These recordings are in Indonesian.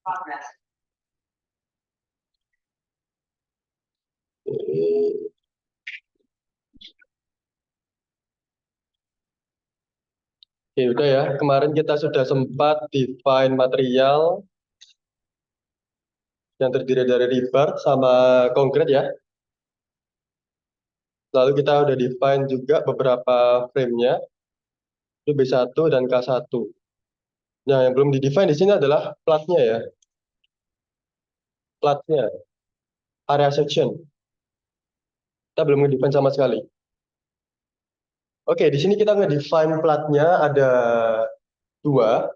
Oke, udah ya. Kemarin kita sudah sempat define material yang terdiri dari rebar sama konkret ya. Lalu kita udah define juga beberapa frame-nya, itu B1 dan K1. Nah, yang belum di-define di sini adalah platnya ya. Platnya, area section. Kita belum nge-define sama sekali. Oke, di sini kita nge-define platnya ada dua,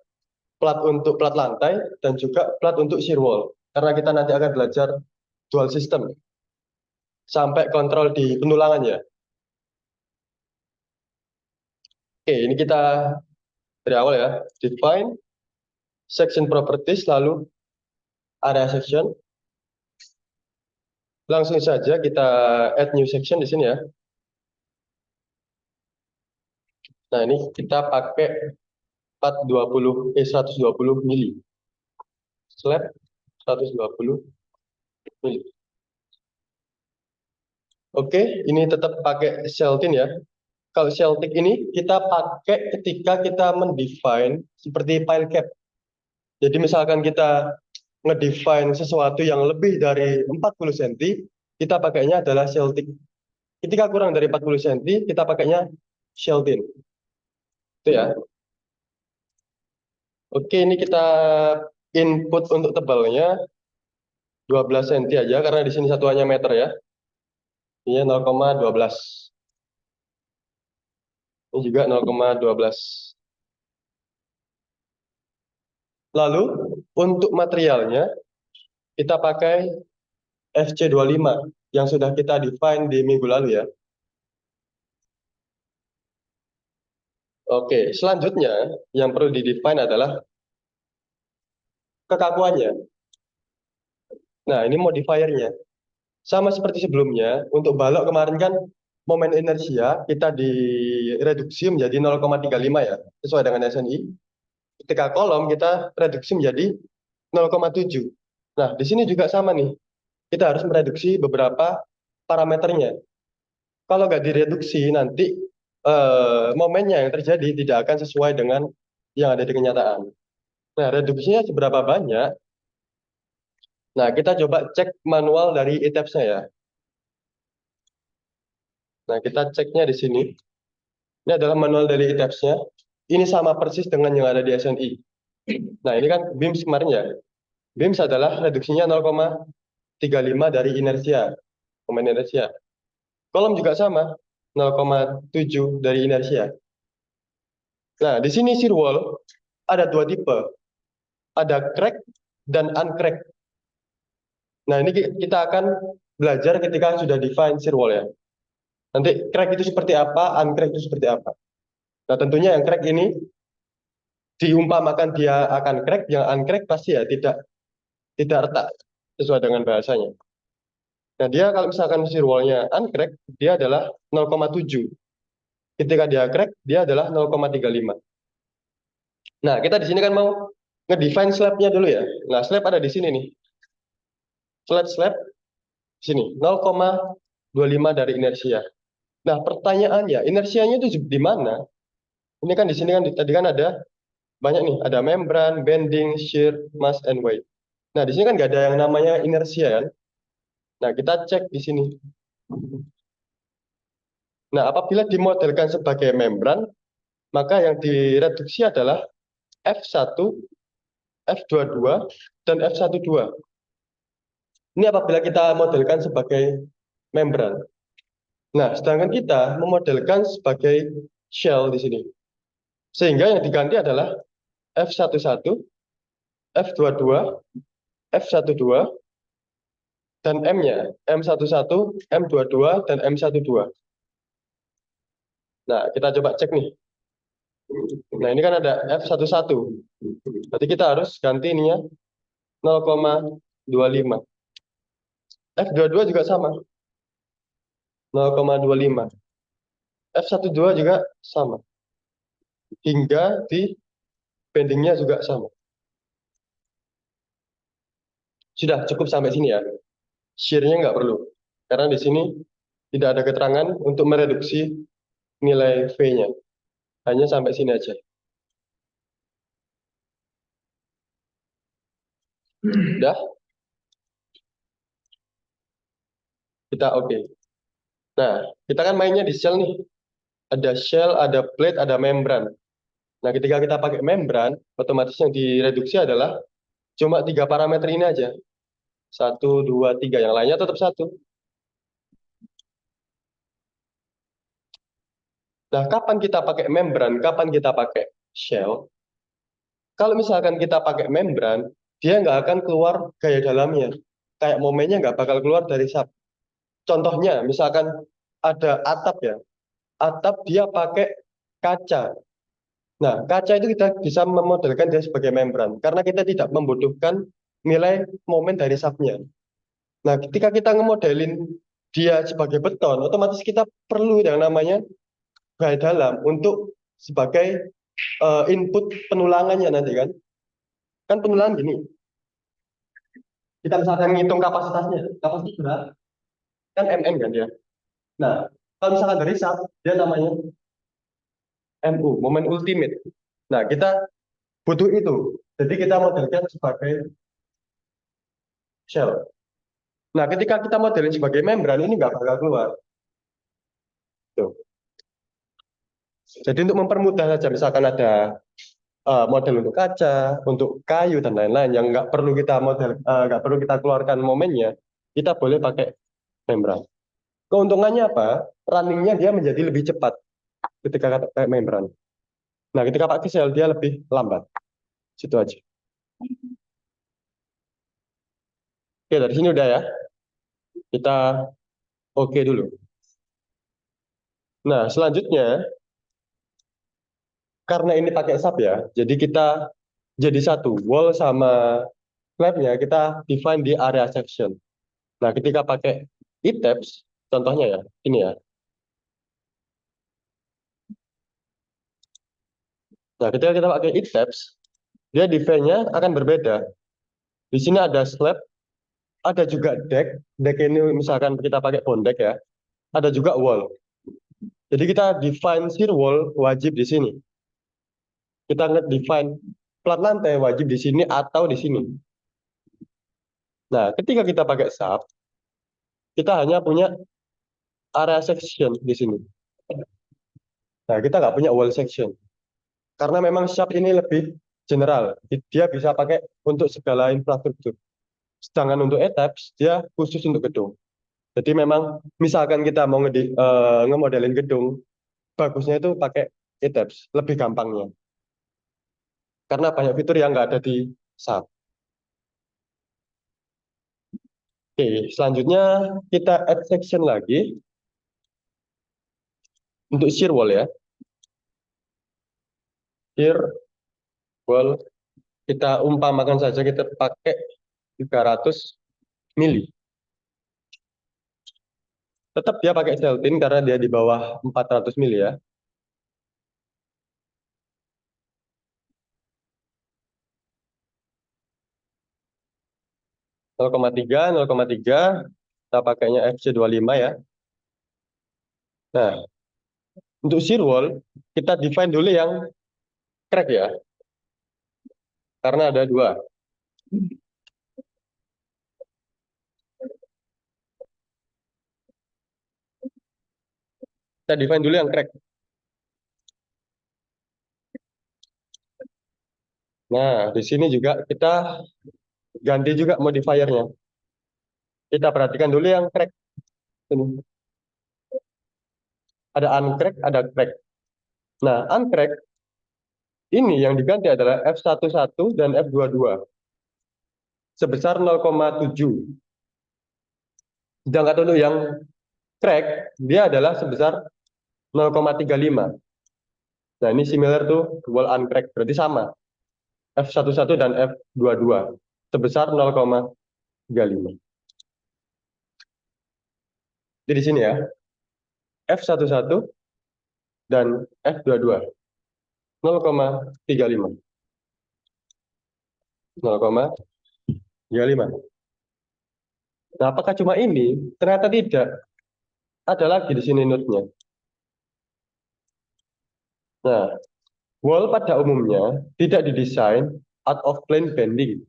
plat untuk plat lantai dan juga plat untuk shear wall. Karena kita nanti akan belajar dual system sampai kontrol di penulangan ya. Oke, ini kita dari awal ya. Define section properties lalu area section. Langsung saja kita add new section di sini ya. Nah, ini kita pakai 120 mili. Slab 120 mili. Oke, ini tetap pakai Celtic ya. Kalau Celtic ini kita pakai ketika kita mendefine seperti file cap. Jadi misalkan kita ngedefine sesuatu yang lebih dari 40 cm, kita pakainya adalah Celtic. Ketika kurang dari 40 cm, kita pakainya Sheltin. Itu ya. Oke, ini kita input untuk tebalnya 12 cm aja, karena di sini satuannya meter ya. Ini 0,12. Ini juga 0,12. Lalu, untuk materialnya, kita pakai FC25 yang sudah kita define di minggu lalu ya. Oke, selanjutnya yang perlu di-define adalah kekakuannya. Nah, ini modifiernya. Sama seperti sebelumnya, untuk balok kemarin kan momen inersia kita direduksi menjadi 0,35 ya, sesuai dengan SNI. Ketika kolom kita reduksi menjadi 0,7. Nah, di sini juga sama nih. Kita harus mereduksi beberapa parameternya. Kalau nggak direduksi, nanti momennya yang terjadi tidak akan sesuai dengan yang ada di kenyataan. Nah, reduksinya seberapa banyak? Nah, kita coba cek manual dari ETABS-nya ya. Nah, kita ceknya di sini. Ini adalah manual dari ETABS-nya. Ini sama persis dengan yang ada di SNI. Nah, ini kan BIMS kemarin ya. BIMS adalah reduksinya 0,35 dari inersia, momen inersia. Kolom juga sama, 0,7 dari inersia. Nah, di sini shear wall ada dua tipe. Ada crack dan uncrack. Nah, ini kita akan belajar ketika sudah define shear wall ya. Nanti crack itu seperti apa, uncrack itu seperti apa. Nah, tentunya yang crack ini diumpamakan dia akan crack, yang uncrack pasti ya tidak retak sesuai dengan bahasanya. Nah, dia kalau misalkan shear wall-nya uncrack, dia adalah 0,7. Ketika dia crack, dia adalah 0,35. Nah, kita di sini kan mau ngedefine slab-nya dulu ya. Nah, slab ada di sini nih. Slab di sini 0,25 dari inersia. Nah, pertanyaannya, inersianya itu di mana? Ini kan di sini kan tadi kan ada banyak nih, ada membran, bending, shear, mass, and weight. Nah, di sini kan nggak ada yang namanya inersia kan? Nah, kita cek di sini. Nah, apabila dimodelkan sebagai membran, maka yang direduksi adalah F1, F22, dan F12. Ini apabila kita modelkan sebagai membran. Nah, sedangkan kita memodelkan sebagai shell di sini. Sehingga yang diganti adalah F11, F22, F12, dan M-nya. M11, M22, dan M12. Nah, kita coba cek nih. Nah, ini kan ada F11. Berarti kita harus ganti ininya 0,25. F22 juga sama, 0,25. F12 juga sama. Hingga di bendingnya juga sama. Sudah cukup sampai sini ya. Shear-nya nggak perlu. Karena di sini tidak ada keterangan untuk mereduksi nilai V-nya. Hanya sampai sini aja. Udah, kita oke. Nah, kita kan mainnya di shell nih. Ada shell, ada plate, ada membran. Nah, ketika kita pakai membran, otomatis yang direduksi adalah cuma 3 parameter ini aja. 1, 2, 3. Yang lainnya tetap 1. Nah, kapan kita pakai membran, kapan kita pakai shell? Kalau misalkan kita pakai membran, dia nggak akan keluar gaya dalamnya. Kayak momennya nggak bakal keluar dari sub. Contohnya, misalkan ada atap ya. Atap dia pakai kaca. Nah, kaca itu kita bisa memodelkan dia sebagai membran. Karena kita tidak membutuhkan nilai momen dari subnya. Nah, ketika kita ngemodelin dia sebagai beton, otomatis kita perlu yang namanya gaya dalam untuk sebagai input penulangannya nanti kan. Kan penulangan gini, kita misalkan ngitung kapasitasnya, kapasitas berat, kan MN kan dia. Nah, kalau misalkan dari sub, dia namanya MU, momen ultimate. Nah, kita butuh itu. Jadi kita modelkan sebagai shell. Nah, ketika kita modelin sebagai membran, ini nggak bakal keluar. Tuh. Jadi untuk mempermudah saja, misalkan ada model untuk kaca, untuk kayu dan lain-lain yang nggak perlu kita nggak perlu kita keluarkan momennya, kita boleh pakai membran. Keuntungannya apa? Runningnya dia menjadi lebih cepat ketika pakai membran. Nah, ketika pakai shell dia lebih lambat. Situ aja. Oke, dari sini udah ya. Kita oke dulu. Nah, selanjutnya karena ini pakai sub ya, jadi kita jadi satu wall sama flap-nya kita define di area section. Nah, ketika pakai items, contohnya ya, ini ya. Nah, ketika kita pakai items, dia define-nya akan berbeda. Di sini ada slab, ada juga deck. Deck ini misalkan kita pakai bond deck ya. Ada juga wall. Jadi kita define shear wall wajib di sini. Kita nge-define plat lantai wajib di sini atau di sini. Nah, ketika kita pakai sub, kita hanya punya area section di sini. Nah, kita nggak punya wall section. Karena memang sub ini lebih general. Dia bisa pakai untuk segala infrastruktur. Sedangkan untuk ETAPS, dia khusus untuk gedung. Jadi memang misalkan kita mau ngemodelin gedung, bagusnya itu pakai ETAPS, lebih gampangnya. Karena banyak fitur yang nggak ada di sub. Oke, selanjutnya kita add section lagi untuk shear wall ya. Shear wall kita umpamakan saja kita pakai 300 mili. Tetap dia pakai Celtin karena dia di bawah 400 mili ya. 0,3, 0,3, kita pakainya FC25 ya. Nah, untuk shear wall, kita define dulu yang crack ya. Karena ada dua. Kita define dulu yang crack. Nah, di sini juga kita ganti juga modifiernya. Kita perhatikan dulu yang crack. Ini. Ada uncrack, ada crack. Nah, uncrack ini yang diganti adalah F11 dan F22 sebesar 0,7. Sedangkan untuk yang crack, dia adalah sebesar 0,35. Nah, ini similar to wall uncrack, berarti sama. F11 dan F22 sebesar 0,35. Jadi di sini ya, F11 dan F22 0,35. 0,35. Nah, apakah cuma ini? Ternyata tidak. Ada lagi di sini node-nya. Nah, wall pada umumnya tidak didesain out of plane bending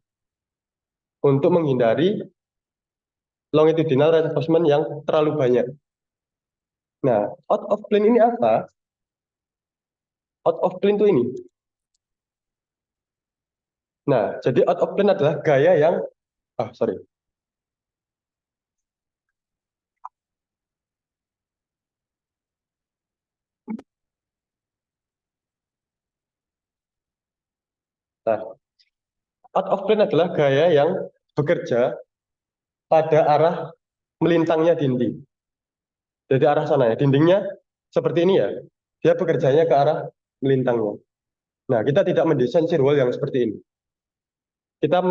untuk menghindari longitudinal reinforcement yang terlalu banyak. Nah, out of plane ini apa? Out of plane itu ini. Nah, jadi out of plane adalah gaya yang, sorry. Nah, out of plane adalah gaya yang bekerja pada arah melintangnya dinding. Jadi arah sana ya, dindingnya seperti ini ya. Dia bekerjanya ke arah melintangnya. Nah, kita tidak mendesain shear wall yang seperti ini. Kita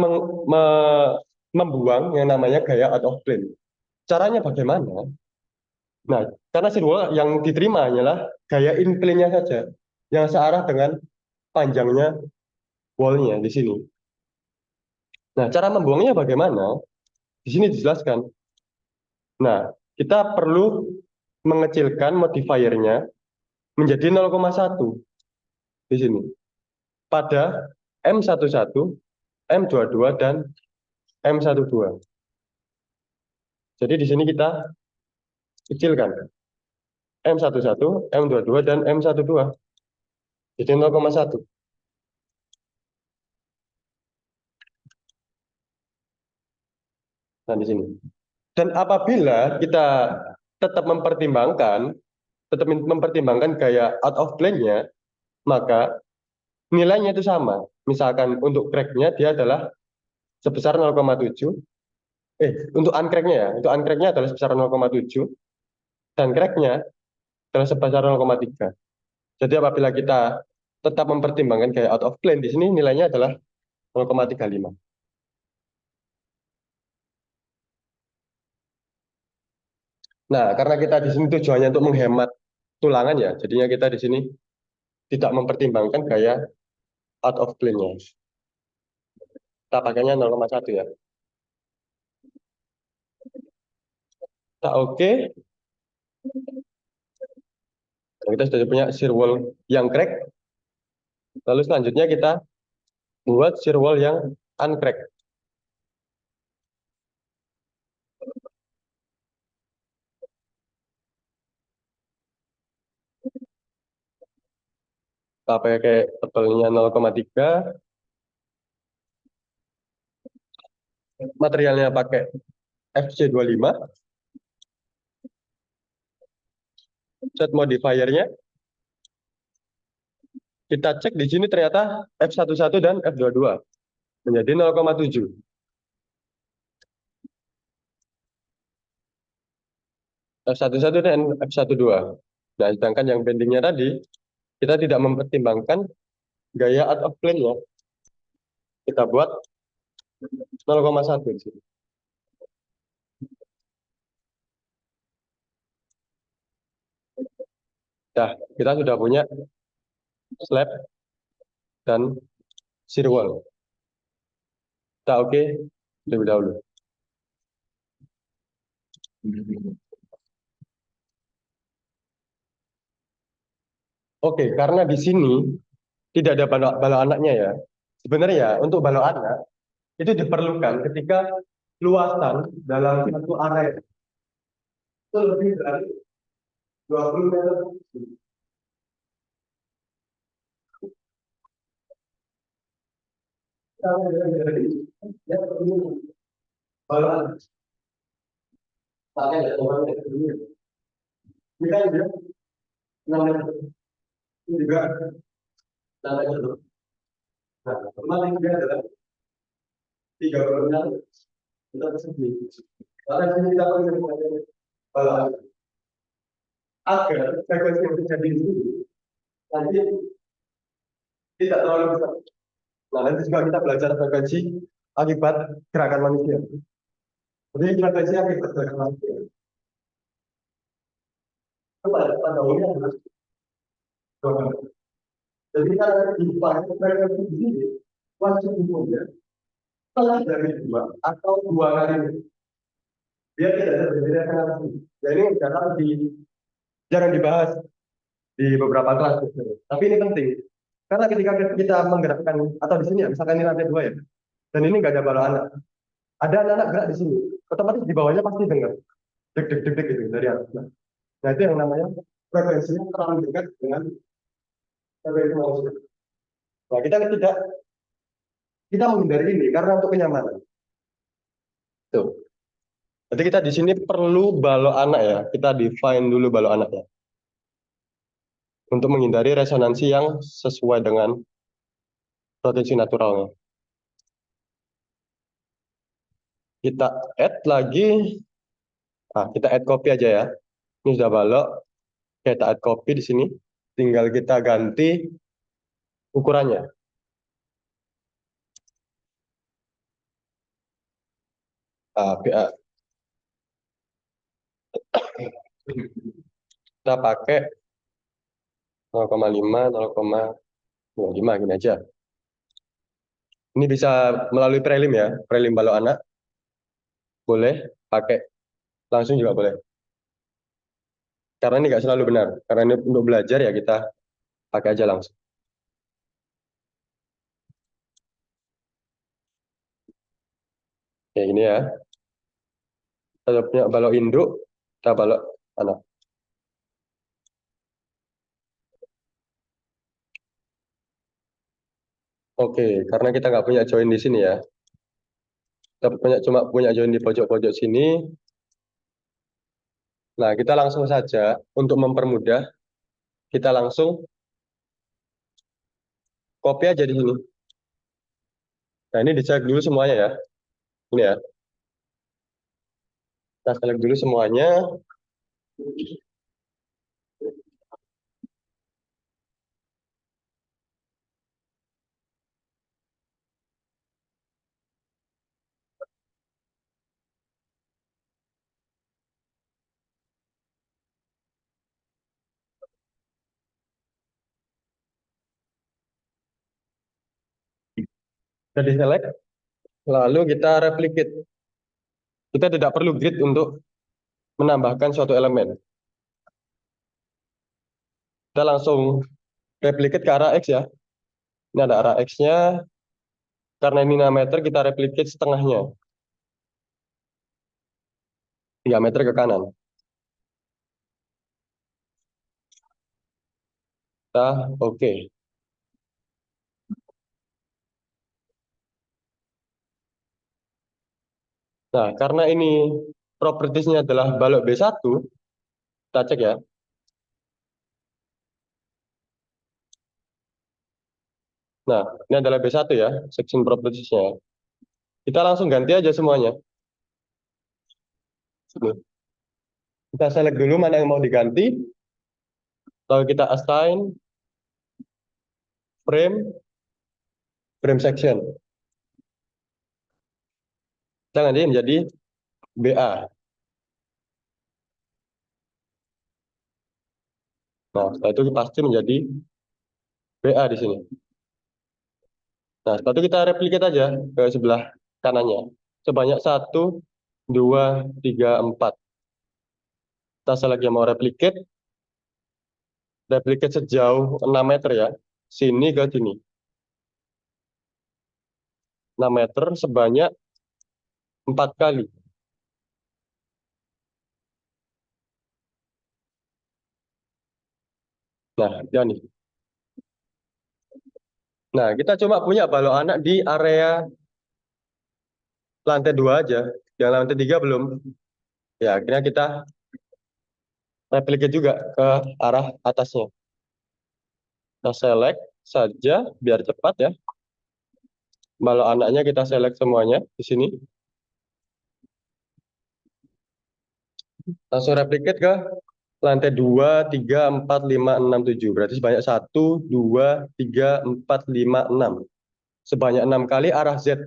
membuang yang namanya gaya out of plane. Caranya bagaimana? Nah, karena shear wall yang diterima hanyalah gaya in plane-nya saja, yang searah dengan panjangnya wall-nya di sini. Nah, cara membuangnya bagaimana? Di sini dijelaskan. Nah, kita perlu mengecilkan modifier-nya menjadi 0,1 di sini. Pada M11, M22, dan M12. Jadi di sini kita kecilkan. M11, M22, dan M12. Jadi 0,1. Nah, di sini. Dan apabila kita tetap mempertimbangkan gaya out of plane-nya, maka nilainya itu sama. Misalkan untuk crack-nya dia adalah sebesar 0,7. Untuk uncrack-nya ya. Untuk uncrack-nya adalah sebesar 0,7 dan crack-nya adalah sebesar 0,3. Jadi apabila kita tetap mempertimbangkan gaya out of plane, di sini nilainya adalah 0,35. Nah, karena kita di sini tujuannya untuk menghemat tulangan ya, jadinya kita di sini tidak mempertimbangkan gaya out of plane-nya. Kita pakainya 0,1 ya. Nah, oke. Nah, kita sudah punya shear wall yang crack. Lalu selanjutnya kita buat shear wall yang uncrack. Kita pakai tebelnya 0,3. Materialnya pakai FC25. Set modifiernya. Kita cek di sini ternyata F11 dan F22 menjadi 0,7. F11 dan F12. Nah, sedangkan yang bendingnya tadi, kita tidak mempertimbangkan gaya out of plane-nya. Kita buat 0,1 di sini. Nah, kita sudah punya slab dan shear wall. Kita oke lebih dahulu. Oke, karena di sini tidak ada balok anaknya ya. Sebenarnya ya, untuk balok anak itu diperlukan ketika luasan dalam satu area itu lebih dari 20 meter. Jadi, ya perlu balok anak. Pakai ada orang yang kedua. Kita juga 6 meter. Ini juga 6 meter. Nah, kemarin dia adalah 36 meter persegi. Karena sini kita perlu balok anak. Agar frekuensi yang terjadi di sini nanti tidak terlalu besar. Nah, nanti juga kita belajar frekuensi akibat gerakan manusia. Jadi frekuensi akibat gerakan manusia. Pada umumnya adalah jadi kalau dipakai frekuensi di sini, wajib umumnya telah dari dua atau dua kali. biar tidak terjadi resonansi. Ya ini jarang dibahas di beberapa kelas, tapi ini penting karena ketika kita menggerakkan atau di sini ya, misalkan ini lantai 2 ya, dan ini nggak ada bala anak, ada anak-anak gerak di sini, otomatis di bawahnya pasti dengar deg deg deg deg gitu dari atas. Nah itu yang namanya frekuensinya terlalu dekat dengan frekuensi manusia. Nah kita menghindari ini karena untuk kenyamanan. Tuh. Jadi kita di sini perlu balok anak ya. Kita define dulu balok anak ya. Untuk menghindari resonansi yang sesuai dengan potensi naturalnya. Kita add lagi. Nah, kita add copy aja ya. Ini sudah balok. Kita add copy di sini. Tinggal kita ganti ukurannya. BA. Kita pakai 0,5, 0,5 gini aja. Ini bisa melalui prelim ya, prelim balok anak. Boleh pakai langsung juga boleh. Karena ini nggak selalu benar. Karena ini untuk belajar ya kita pakai aja langsung. Kayak gini ya. Kita punya balok induk, kita balok anak. Oke, karena kita nggak punya join di sini ya. Kita cuma punya join di pojok-pojok sini. Nah, kita langsung saja untuk mempermudah, kita langsung copy aja di sini. Nah, ini dicek dulu semuanya ya. Ini ya. Kita select dulu semuanya. Kita di-select, lalu kita replicate. Kita tidak perlu grid untuk menambahkan suatu elemen. Kita langsung replicate ke arah X ya. Ini ada arah X-nya. Karena ini 6 meter, kita replicate setengahnya. 3 meter ke kanan. Kita oke. Nah, karena ini propertiesnya adalah balok B1, kita cek ya. Nah, ini adalah B1 ya, section propertiesnya. Kita langsung ganti aja semuanya. Kita select dulu mana yang mau diganti. Lalu kita assign frame section. Kita ganti menjadi BA. Nah, setelah itu pasti menjadi BA di sini. Nah, setelah itu kita replicate aja ke sebelah kanannya. Sebanyak 1, 2, 3, 4. Kita select yang mau replicate. Replicate sejauh 6 meter ya. Sini ke sini. 6 meter sebanyak 4 kali. Nah, ya nih. Nah, kita cuma punya balok anak di area lantai 2 aja. Yang lantai 3 belum. Ya, akhirnya kita replicate juga ke arah atasnya. Kita select saja biar cepat ya. Balok anaknya kita select semuanya di sini. Langsung replicate ke lantai 2, 3, 4, 5, 6, 7. Berarti sebanyak 1, 2, 3, 4, 5, 6. Sebanyak 6 kali arah Z.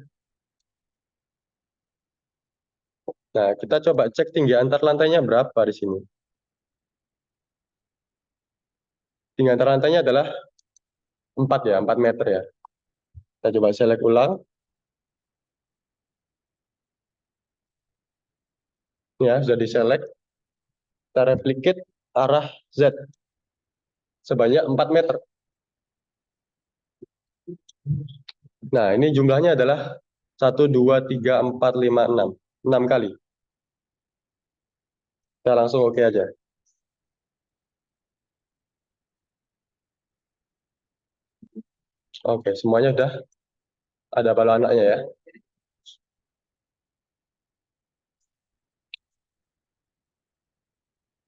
Nah, kita coba cek tinggi antar lantainya berapa di sini. Tinggi antar lantainya adalah 4 ya, 4 meter ya. Kita coba select ulang. Ya, sudah diselect. Kita replicate arah Z sebanyak 4 meter. Nah, ini jumlahnya adalah 1, 2, 3, 4, 5, 6. 6 kali. Kita langsung oke aja. Oke, semuanya udah ada balon anaknya ya.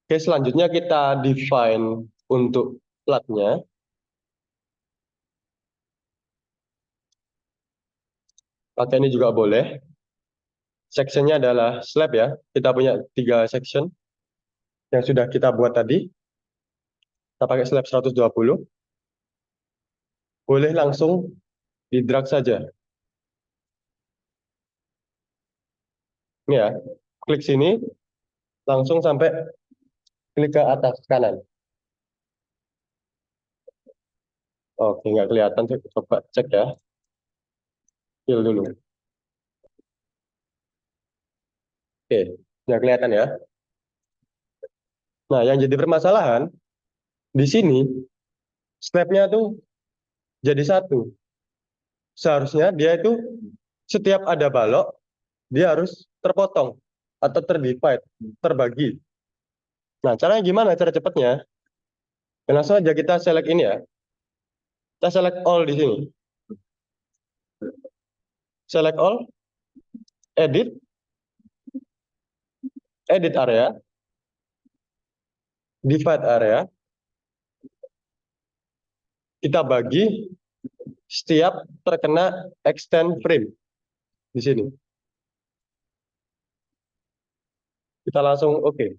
Oke, selanjutnya kita define untuk platnya. Pakai ini juga boleh. Sectionnya adalah slab ya. Kita punya 3 section yang sudah kita buat tadi. Kita pakai slab 120. Boleh langsung di drag saja. Ini ya, klik sini, langsung sampai klik ke atas kanan. Oke, nggak kelihatan. Coba cek ya. Fill dulu. Oke, nggak kelihatan ya. Nah, yang jadi permasalahan, di sini, slabnya tuh jadi satu. Seharusnya dia itu setiap ada balok, dia harus terpotong atau terdivide, terbagi. Nah, caranya gimana? Cara cepatnya? Ya, langsung aja kita select ini ya. Kita select all di sini. Select all, edit, edit area, divide area. Kita bagi setiap terkena extend frame di sini. Kita langsung oke.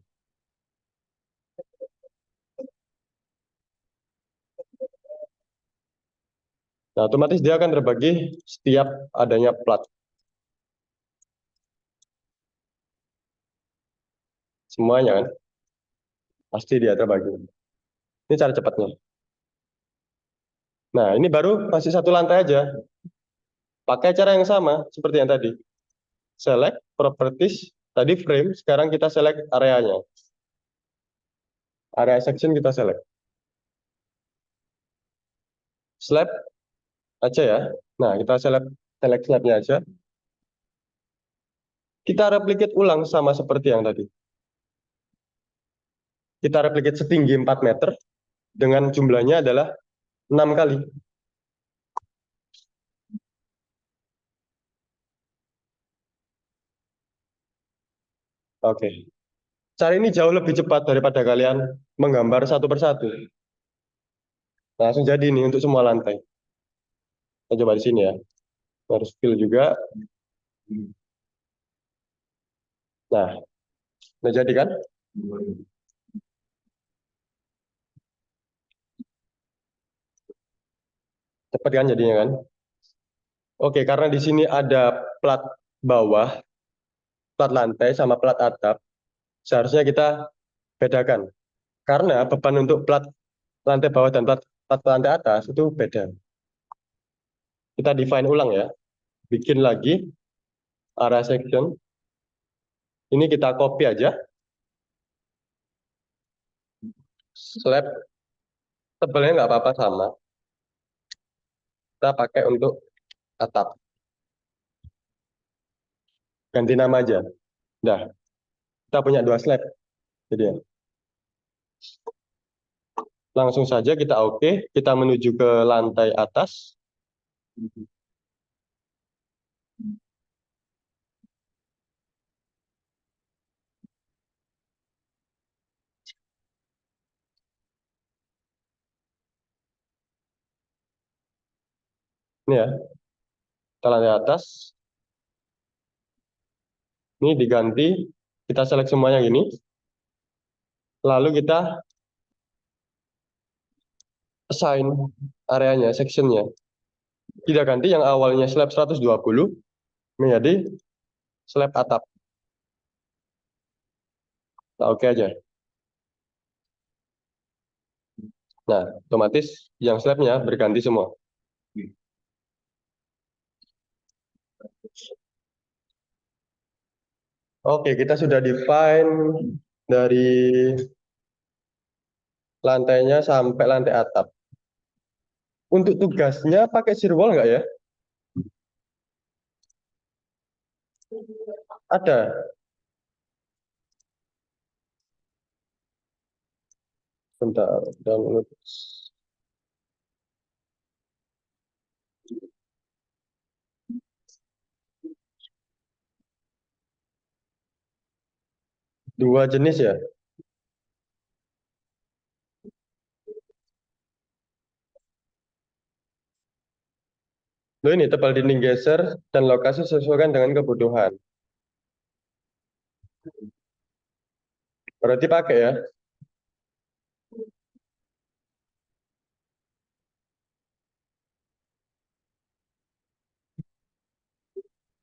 Nah, otomatis dia akan terbagi setiap adanya plat. Semuanya kan, pasti dia terbagi. Ini cara cepatnya. Nah, ini baru masih satu lantai aja. Pakai cara yang sama seperti yang tadi. Select properties, tadi frame, sekarang kita select areanya. Area section kita select. Slab aja ya. Nah, kita select slabnya aja. Kita replicate ulang sama seperti yang tadi. Kita replicate setinggi 4 meter dengan jumlahnya adalah 6 kali. Oke. Cara ini jauh lebih cepat daripada kalian menggambar satu persatu. Langsung jadi ini untuk semua lantai. Kita coba di sini ya. Harus fill juga. Nah, udah jadi kan? Cepat kan jadinya kan? Oke, karena di sini ada plat bawah, plat lantai sama plat atap, seharusnya kita bedakan. Karena beban untuk plat lantai bawah dan plat lantai atas itu beda. Kita define ulang ya. Bikin lagi area section. Ini kita copy aja. Slab tebalnya nggak apa-apa sama. Kita pakai untuk atap. Ganti nama aja. Nah, kita punya 2 slab. Jadi ya, langsung saja kita oke. Kita menuju ke lantai atas. Ini ya, kita lantai atas. Ini diganti. Kita select semuanya gini. Lalu kita assign areanya, sectionnya. Kita ganti yang awalnya slab 120 menjadi slab atap. Nah, oke aja. Nah, otomatis yang slabnya berganti semua. Oke, kita sudah define dari lantainya sampai lantai atap. Untuk tugasnya pakai shear wall nggak ya? Ada. Bentar, download. Dua jenis ya. Loh ini tebal dinding geser dan lokasi sesuaikan dengan kebutuhan. Berarti pakai ya.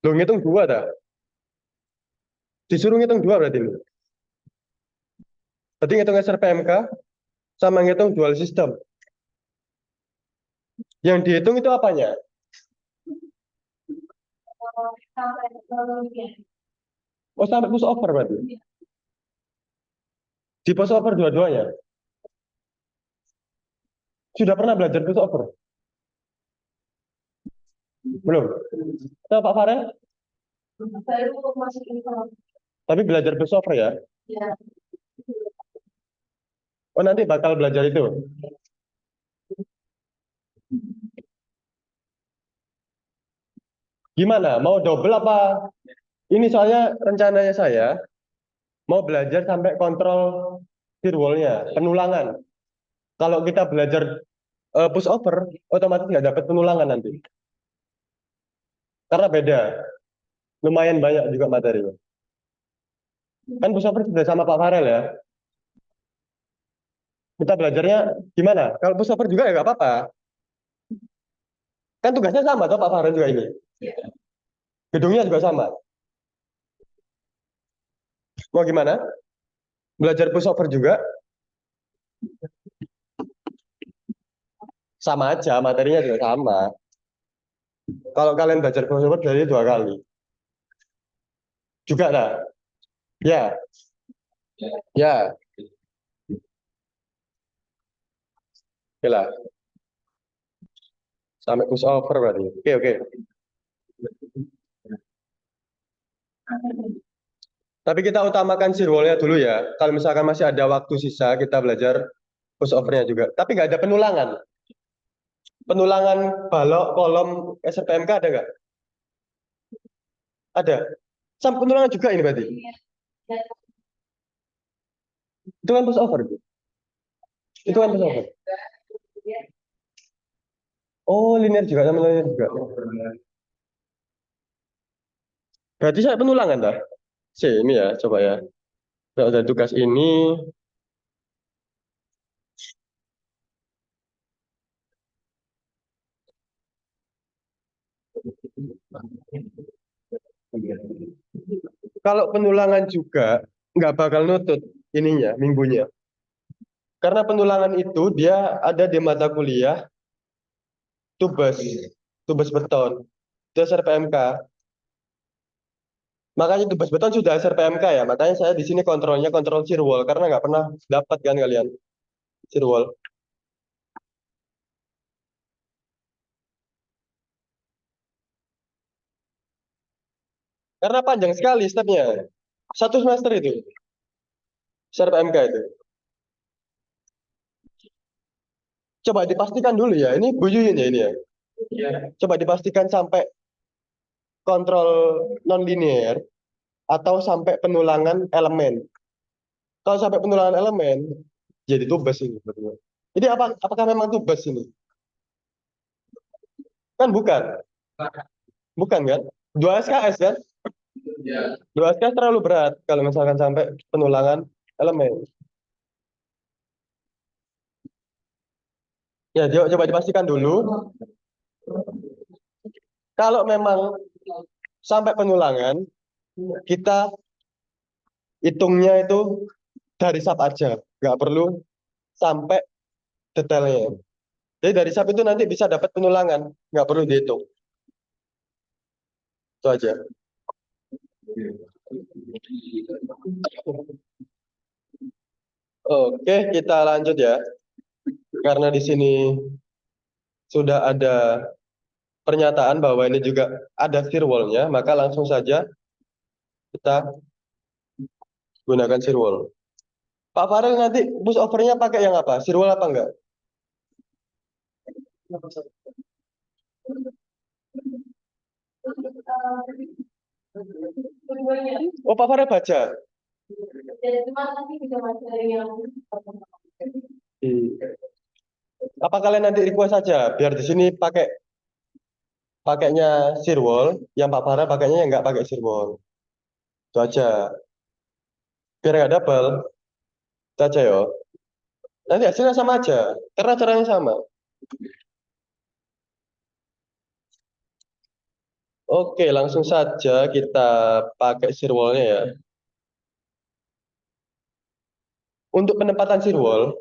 Loh ngitung dua dah. Disuruh ngitung dua berarti ini. Berarti ngitung SRPMK sama ngitung dual system. Yang dihitung itu apanya? Oh sampai push over berarti. Di push over dua-duanya. Sudah pernah belajar push over? Belum. Nah, Pak Farel, tapi belajar push over ya? Oh nanti bakal belajar itu. Gimana? Mau double apa? Ini soalnya rencananya saya mau belajar sampai kontrol firewall-nya, penulangan. Kalau kita belajar push over, otomatis nggak dapat penulangan nanti. Karena beda, lumayan banyak juga materinya. Kan push over sudah sama Pak Farel ya. Kita belajarnya gimana? Kalau push over juga ya nggak apa-apa. Kan tugasnya sama tuh Pak Farel juga ini. Gedungnya juga sama. Mau gimana? Belajar push over juga sama aja, materinya juga sama. Kalau kalian belajar push over dari dua kali. Juga lah. Ya, ya, oke lah. Sampai push over berarti. Oke, oke. Tapi kita utamakan sirwalnya dulu ya. Kalau misalkan masih ada waktu sisa, kita belajar push overnya juga. Tapi nggak ada penulangan. Penulangan balok kolom SRPMK ada nggak? Ada. Sampai penulangan juga ini berarti. Itu kan push over. Itu kan push over. Oh, linear juga sama linear juga. Berarti saya penulangan dah. Ini ya, coba ya. Kalau ada tugas ini, kalau penulangan juga nggak bakal nutut ininya, minggunya. Karena penulangan itu dia ada di mata kuliah tubes, tubes beton, itu SRPMK. Makanya tubes beton sudah SRPMK ya. Makanya saya di sini kontrolnya kontrol shear wall karena nggak pernah dapat kan kalian shear wall. Karena panjang sekali stepnya. Satu semester itu SRPMK itu. Coba dipastikan dulu ya. Ini Bu Yuyun ya ini ya. Coba dipastikan sampai kontrol non linear atau sampai penulangan elemen. Kalau sampai penulangan elemen, jadi tubes ini betul. Jadi apakah memang tubes ini? Kan bukan, bukan kan? Dua SKS kan? Dua SKS terlalu berat kalau misalkan sampai penulangan elemen. Ya, coba dipastikan dulu. Kalau memang sampai penulangan, kita hitungnya itu dari SAP aja, nggak perlu sampai detailnya. Jadi dari SAP itu nanti bisa dapat penulangan, nggak perlu dihitung. Itu aja. Oke, kita lanjut ya. Karena di sini sudah ada pernyataan bahwa ini juga ada firewall-nya, maka langsung saja kita gunakan firewall. Pak Farel nanti push over-nya pakai yang apa? Firewall apa enggak? Oh, Pak Farel baca. Hmm. Apa kalian nanti request saja biar di sini pakainya firewall, yang Pak Farel pakainya yang nggak pakai firewall. Itu aja. Biar nggak double. Itu aja ya. Nanti hasilnya sama aja. Karena caranya sama. Oke, langsung saja kita pakai firewall-nya ya. Untuk penempatan firewall,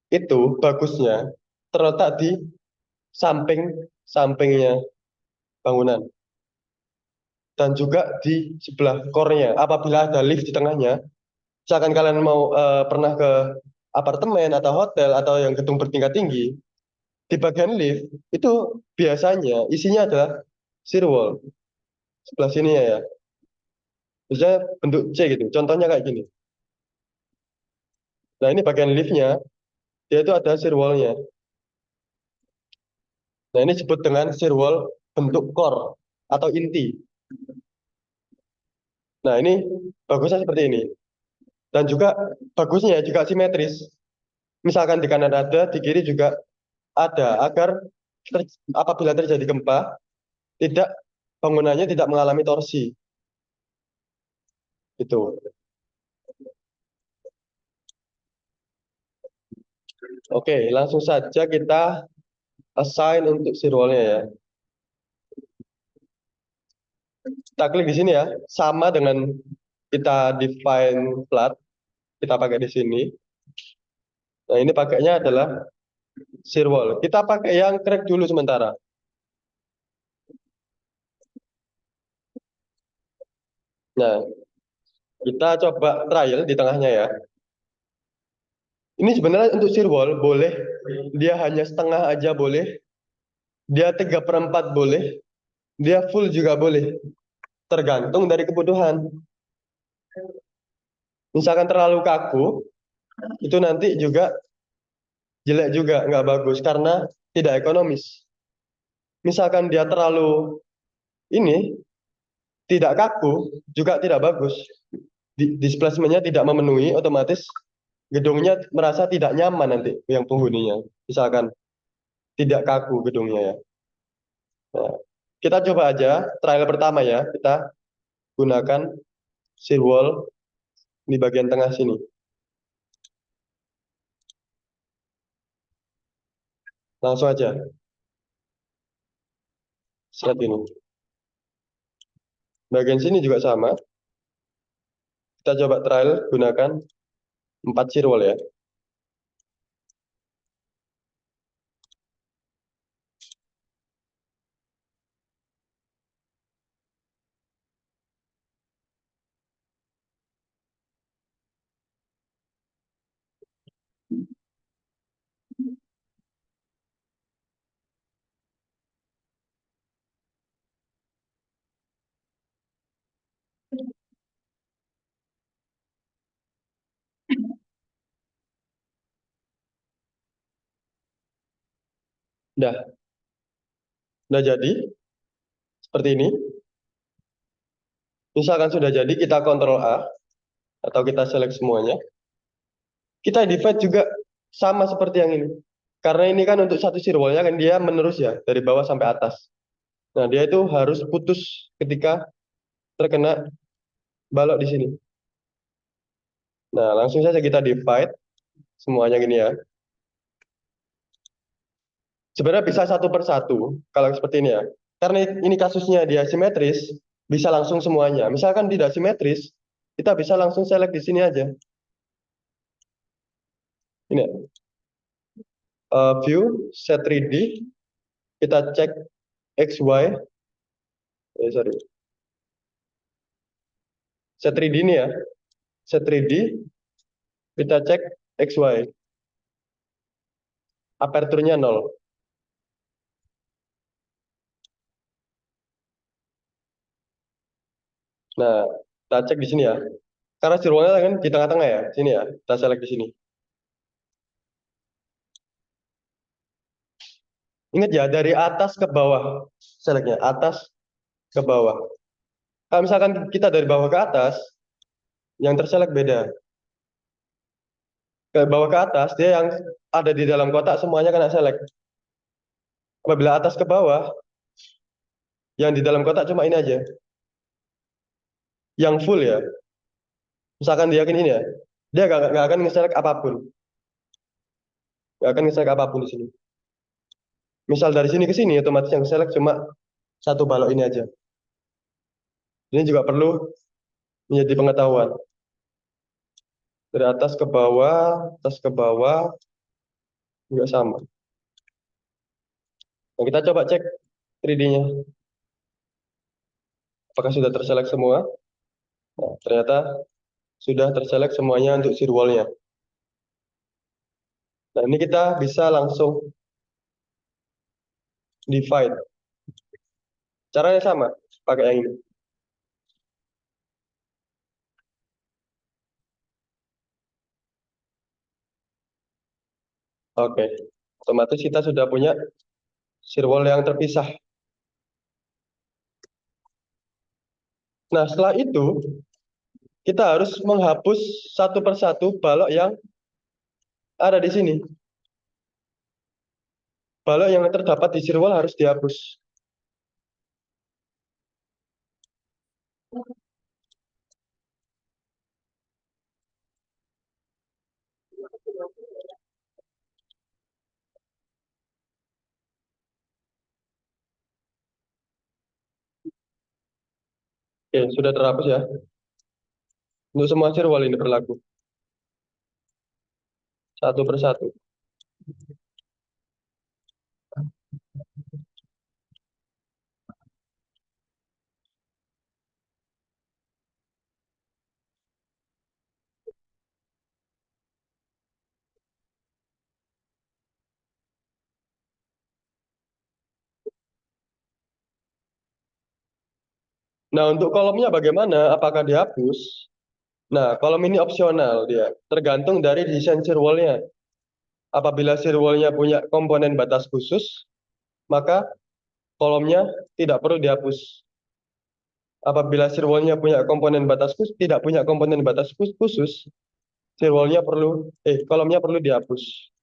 itu bagusnya terletak di sampingnya bangunan. Dan juga di sebelah core-nya. Apabila ada lift di tengahnya, misalkan kalian mau pernah ke apartemen atau hotel atau yang gedung bertingkat tinggi, di bagian lift itu biasanya isinya adalah shear wall sebelah sini ya. Misalnya bentuk C gitu. Contohnya kayak gini. Nah, ini bagian liftnya, dia itu ada shear wall-nya. Nah, ini disebut dengan shear wall bentuk core atau inti. Nah, ini bagusnya seperti ini. Dan juga bagusnya juga simetris. Misalkan di kanan ada, di kiri juga ada, agar apabila terjadi gempa, tidak bangunannya tidak mengalami torsi. Itu. Oke, langsung saja kita assign untuk firewall-nya ya. Kita klik di sini ya, sama dengan kita define flat, kita pakai di sini. Nah, ini pakainya adalah firewall. Kita pakai yang crack dulu sementara. Nah, kita coba trial di tengahnya ya. Ini sebenarnya untuk firewall boleh, dia hanya setengah aja boleh, dia 3/4 boleh, dia full juga boleh. Tergantung dari kebutuhan. Misalkan terlalu kaku, itu nanti juga jelek juga, nggak bagus karena tidak ekonomis. Misalkan dia terlalu ini tidak kaku, juga tidak bagus. Displacement-nya tidak memenuhi, otomatis gedungnya merasa tidak nyaman nanti yang penghuninya. Misalkan tidak kaku gedungnya ya. Nah, kita coba aja trial pertama ya, kita gunakan shear wall di bagian tengah sini. Langsung aja, seperti ini. Bagian sini juga sama. Kita coba trial gunakan 4 shear wall ya. Udah jadi seperti ini. Misalkan sudah jadi, kita Ctrl A atau kita select semuanya. Kita divide juga sama seperti yang ini. Karena ini kan untuk satu firewall-nya kan dia menerus ya dari bawah sampai atas. Nah, dia itu harus putus ketika terkena balok di sini. Nah, langsung saja kita divide semuanya gini ya. Sebenarnya bisa satu per satu kalau seperti ini ya. Karena ini kasusnya dia simetris, bisa langsung semuanya. Misalkan tidak simetris, kita bisa langsung select di sini aja. Ini view set 3D, kita cek XY, sorry, set 3D ini ya. Set 3D, kita cek XY. Aperturnya 0. Nah, kita cek di sini ya. Karena sirwalnya kan di tengah-tengah ya. Sini ya, kita select di sini. Ingat ya, dari atas ke bawah. Selectnya, atas ke bawah. Kalau misalkan kita dari bawah ke atas, yang terselect beda. Ke bawah ke atas, dia yang ada di dalam kotak semuanya kena select. Apabila atas ke bawah, yang di dalam kotak cuma ini aja. Yang full ya. Misalkan dia ini ya, dia nggak akan nge-select apapun. Nggak akan nge-select apapun di sini. Misal dari sini ke sini, otomatis yang select cuma satu balok ini aja. Ini juga perlu menjadi pengetahuan. Dari atas ke bawah, juga sama. Nah, kita coba cek 3D-nya. Apakah sudah terselect semua? Nah, ternyata sudah terselect semuanya untuk shear wall-nya. Nah, ini kita bisa langsung divide. Caranya sama, pakai yang ini. Oke, otomatis kita sudah punya shear wall yang terpisah. Nah, setelah itu, kita harus menghapus satu persatu balok yang ada di sini. Balok yang terdapat di shear wall harus dihapus. Oke, sudah terhapus ya. Untuk semua shear wall ini berlaku. Satu persatu. Nah, untuk kolomnya bagaimana? Apakah dihapus? Nah, kolom ini opsional dia. Tergantung dari desain shear wall-nya. Apabila shear wall-nya punya komponen batas khusus, maka kolomnya tidak perlu dihapus. Apabila shear wall-nya punya komponen batas khusus, tidak punya komponen batas khusus, shear wall-nya kolomnya perlu dihapus.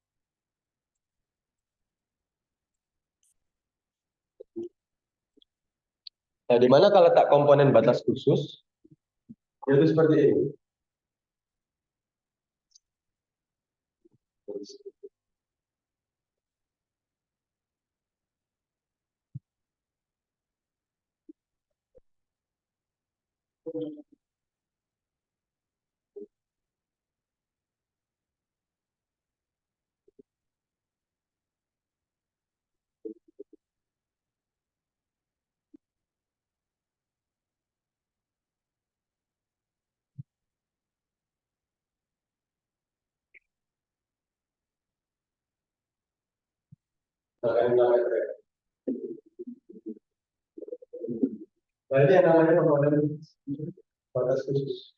Nah, di mana kalau tak komponen batas khusus, yaitu seperti ini. Nah, ini yang namanya komponen batas khusus.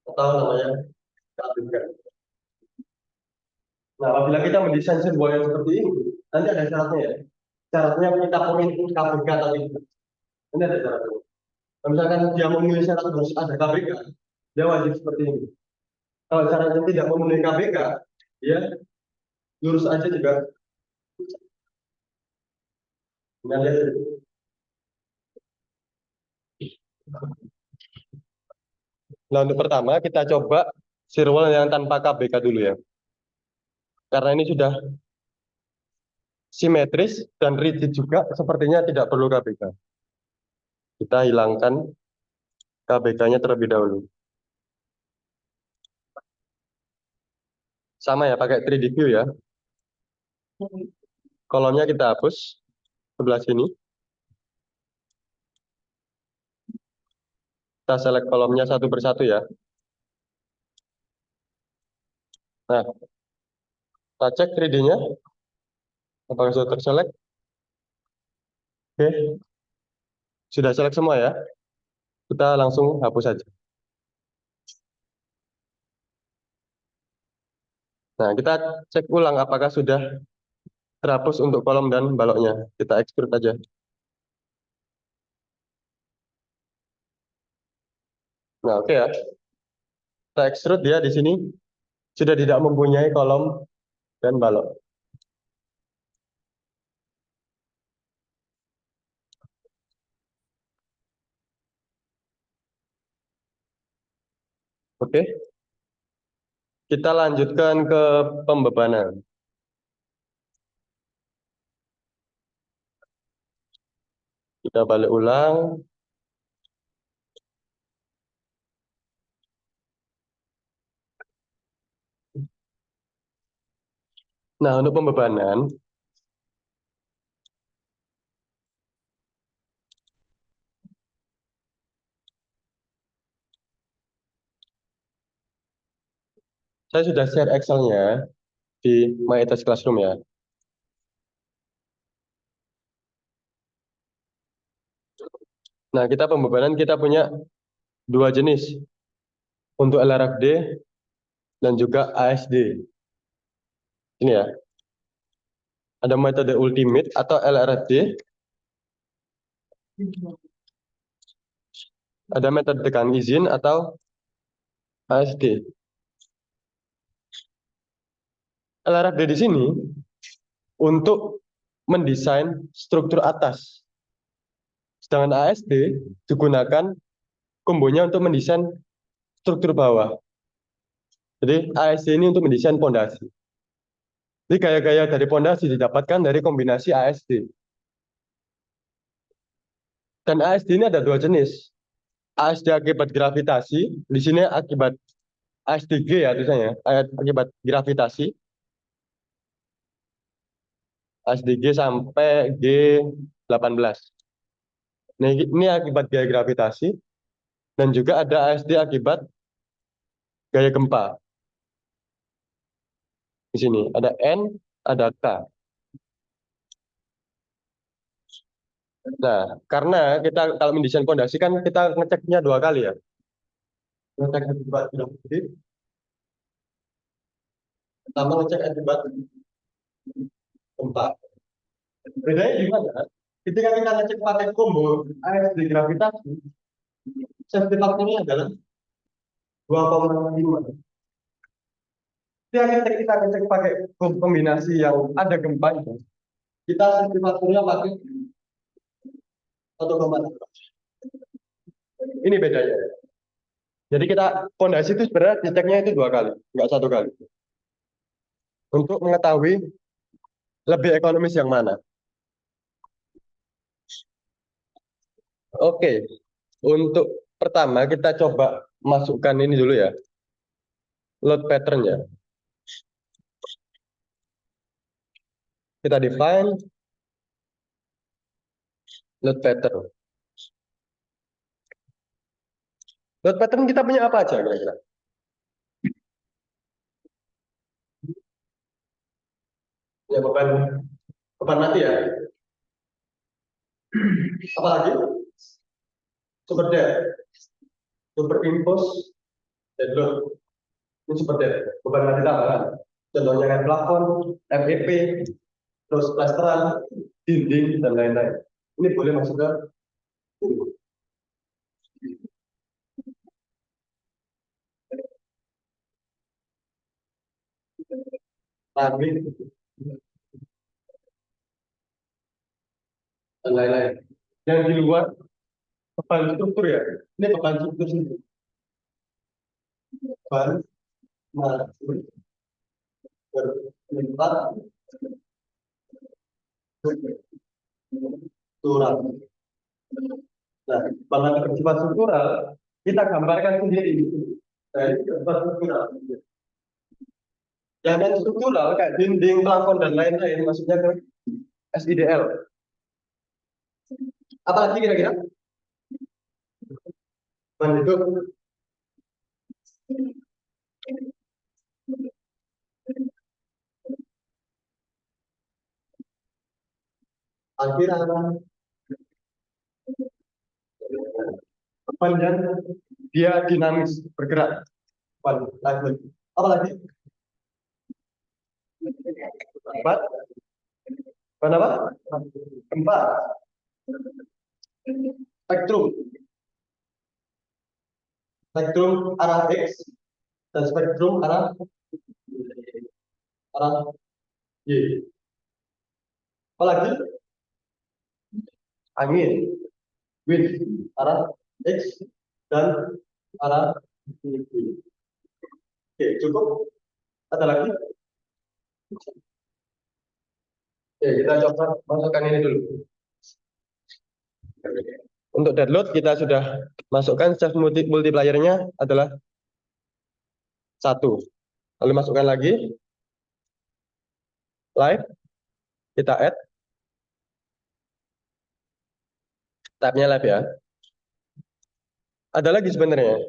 Atau namanya KBK. Nah, apabila kita mendesain sebuah yang seperti ini, nanti ada syaratnya ya. Syaratnya kita komitmen KBK tadi. Ini ada syaratnya. Kalau misalkan dia memenuhi syarat harus ada KBK, dia wajib seperti ini. Kalau syaratnya tidak memenuhi KBK, dia lurus aja juga. Nah, nah, untuk pertama kita coba sirwal yang tanpa KBK dulu ya. Karena ini sudah simetris dan rigid juga, sepertinya tidak perlu KBK. Kita hilangkan KBK-nya terlebih dahulu. Sama ya, pakai 3D view ya. Kolomnya kita hapus sebelah sini. Kita select kolomnya satu persatu ya. Nah, kita cek 3D-nya. Apakah sudah terselect? Oke, sudah select semua ya. Kita langsung hapus saja. Nah, kita cek ulang apakah sudah terhapus untuk kolom dan baloknya. Kita extrude aja. Nah, oke ya. Kita extrude dia di sini sudah tidak mempunyai kolom dan balok. Oke, kita lanjutkan ke pembebanan. Kita balik ulang. Nah, untuk pembebanan, saya sudah share Excel-nya di My Test Classroom ya. Nah, kita pembebanan kita punya dua jenis. Untuk LRFD dan juga ASD. Ini ya. Ada metode ultimate atau LRFD. Ada metode tekan izin atau ASD. LRFD di sini untuk mendesain struktur atas. Sedangkan ASD digunakan kombonya untuk mendesain struktur bawah. Jadi ASD ini untuk mendesain pondasi. Jadi gaya-gaya dari pondasi didapatkan dari kombinasi ASD. Dan ASD ini ada dua jenis. ASD akibat gravitasi, di sini akibat ASDG ya tulisannya, akibat gravitasi. ASDG sampai G18. Nah, ini akibat gaya gravitasi dan juga ada ASD akibat gaya gempa. Di sini ada N, ada K. Nah, karena kita kalau mendesain pondasi kan kita ngeceknya dua kali ya. Ngecek akibat gravitasi, sama ngecek akibat gempa. Bedanya di mana? Ketika kita ngecek pakai combo ASD gravitasi, safety factor-nya adalah 2,5. Ketika kita ngecek pakai kombinasi yang ada gempa itu, kita safety factor-nya pakai 1,5. Ini bedanya. Jadi kita pondasi itu sebenarnya diceknya itu dua kali, nggak satu kali. Untuk mengetahui lebih ekonomis yang mana. Oke, untuk pertama kita coba masukkan ini dulu ya, load pattern-nya. Kita define load pattern. Load pattern kita punya apa aja kira-kira? Ya beban beban mati ya. Apalagi super dead, superimpose, dead load. Ini super dead, beban mati tambahan. Contohnya kayak plafon, MEP, terus plasteran, dinding dan lain-lain. Ini boleh masuk ke langit dan lain-lain. Yang di luar beban struktur ya. Ini beban struktur sendiri. Beban mati berlipat struktural. Nah, beban mati bersifat struktural kita gambarkan sendiri dari beban struktural. Yang non struktural kayak dinding, plafon dan lain-lain maksudnya ke SIDL. Apalagi kira-kira? Kapan itu akhiran kapan dan dia dinamis bergerak. Kapan lagi? Apa lagi? Empat. Apa? Empat. Spektrum. Spektrum arah X dan spektrum arah Y. Apa lagi? Angin, wind, arah X dan arah Y. Oke, cukup. Ada lagi? Oke, kita coba masukkan ini dulu. Untuk dead load kita sudah masukkan self multiplier-nya adalah 1. Lalu masukkan lagi live, kita add tab-nya live ya. Ada lagi sebenarnya.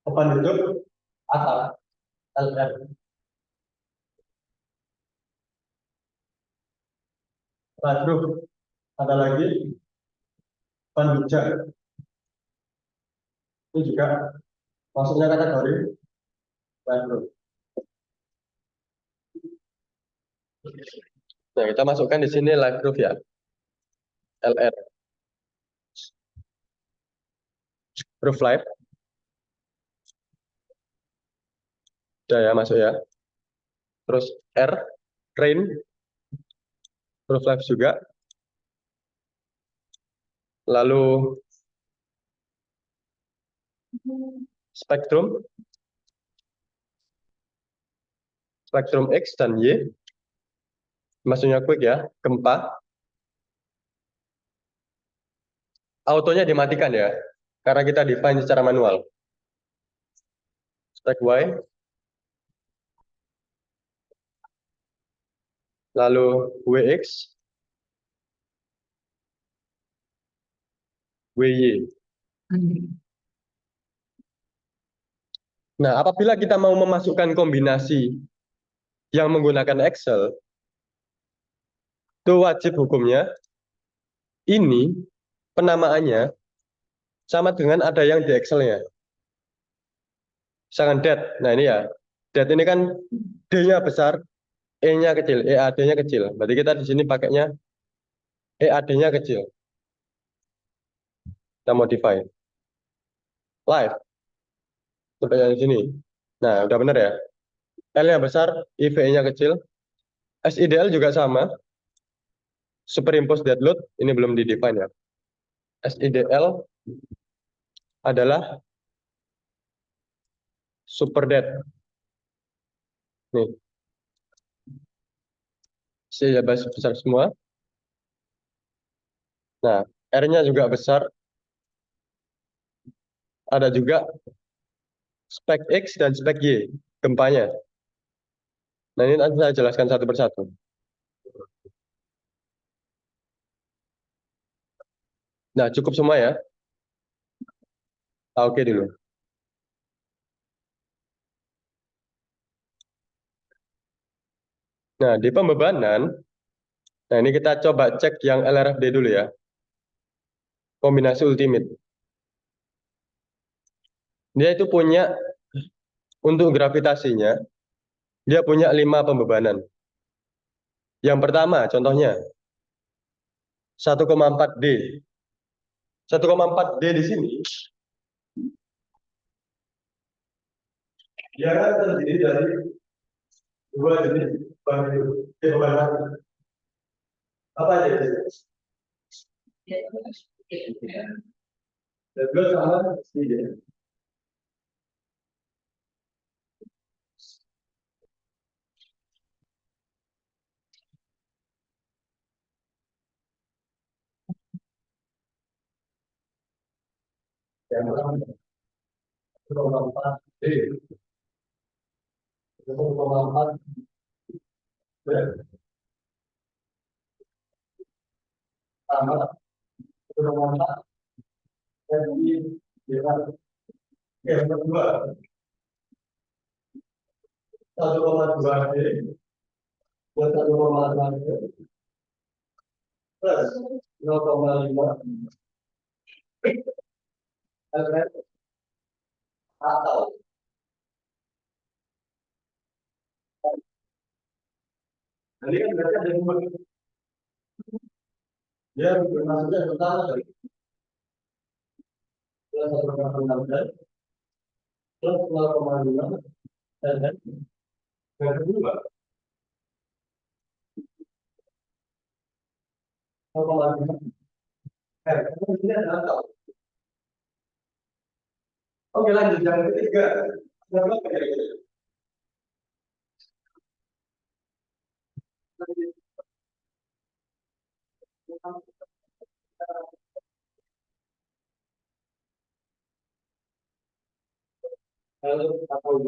Open tutup atap LR. Lalu ada lagi ban hujan. Ini juga masuknya kategori ban. Nah, kita masukkan di sini live proof ya. LR. Proof live. Udah ya, masuk ya. Terus R, rain. Proof live juga. Lalu spektrum. Spektrum X dan Y. Maksudnya quick ya, gempa. Autonya dimatikan ya, karena kita define secara manual. Stack Y. Lalu WX. WY. Nah, apabila kita mau memasukkan kombinasi yang menggunakan Excel, itu wajib hukumnya ini penamaannya sama dengan ada yang di Excel-nya. Misalkan det. Nah, ini ya. Det ini kan D-nya besar, E-nya kecil, EAD-nya kecil. Berarti kita di sini pakainya EAD-nya kecil. Kita modify. Live. Sampai di sini. Nah, udah benar ya. L-nya besar, IVE-nya kecil. SIDL juga sama. Superimpose dead load, ini belum di-define ya. SIDL adalah super dead. Nih. C-nya besar semua. Nah, R-nya juga besar. Ada juga spek X dan spek Y, gempanya. Nah, ini nanti saya jelaskan satu persatu. Nah, cukup semua ya. Oke dulu. Nah, di pembebanan, nah ini kita coba cek yang LRFD dulu ya. Kombinasi ultimate. Dia itu punya, untuk gravitasinya, dia punya 5 pembebanan. Yang pertama, contohnya, 1,4 D. 1,4 D di sini, dia kan terdiri dari dua jenis beban. Apa aja? Dua sama tiga. Yang pertama, 1,4 D. 1,4 D. sama 1,4 dan dengan yang kedua 1,2 D buat 1,6 D plus 0,5 atau jadi kan berarti ada dua dia maksudnya pertama dari plus 1,6 dan plus 0,5 dan yang kedua 0,5 ini adalah tahu. Oke lanjut yang ketiga berapa kira-kira L atau W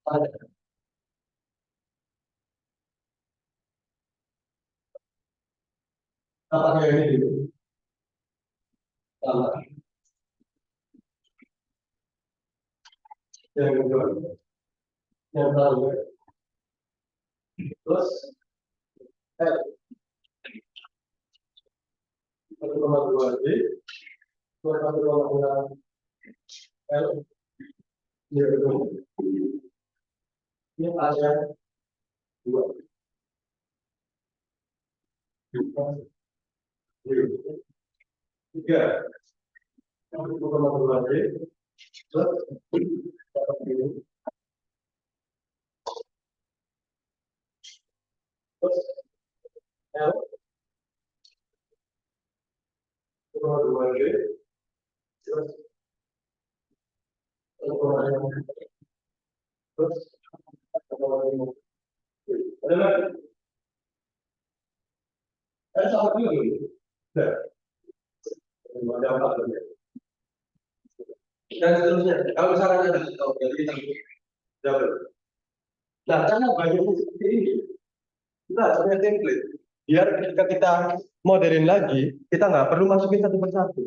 ada apakah ini dulu sama yang kedua yang tahu plus L 1,2 D plus 1,6 L yang kedua ini ada dua tiga 1,2 D plus plus L 1,2 D plus 1,6 plus 1,5 ada lagi ada sama juga ada ada empat dan seterusnya kalau misalkan ada tahu jadi kita double nah karena banyaknya seperti ini kita harus punya template biar ketika kita modelin lagi kita nggak perlu masukin satu persatu.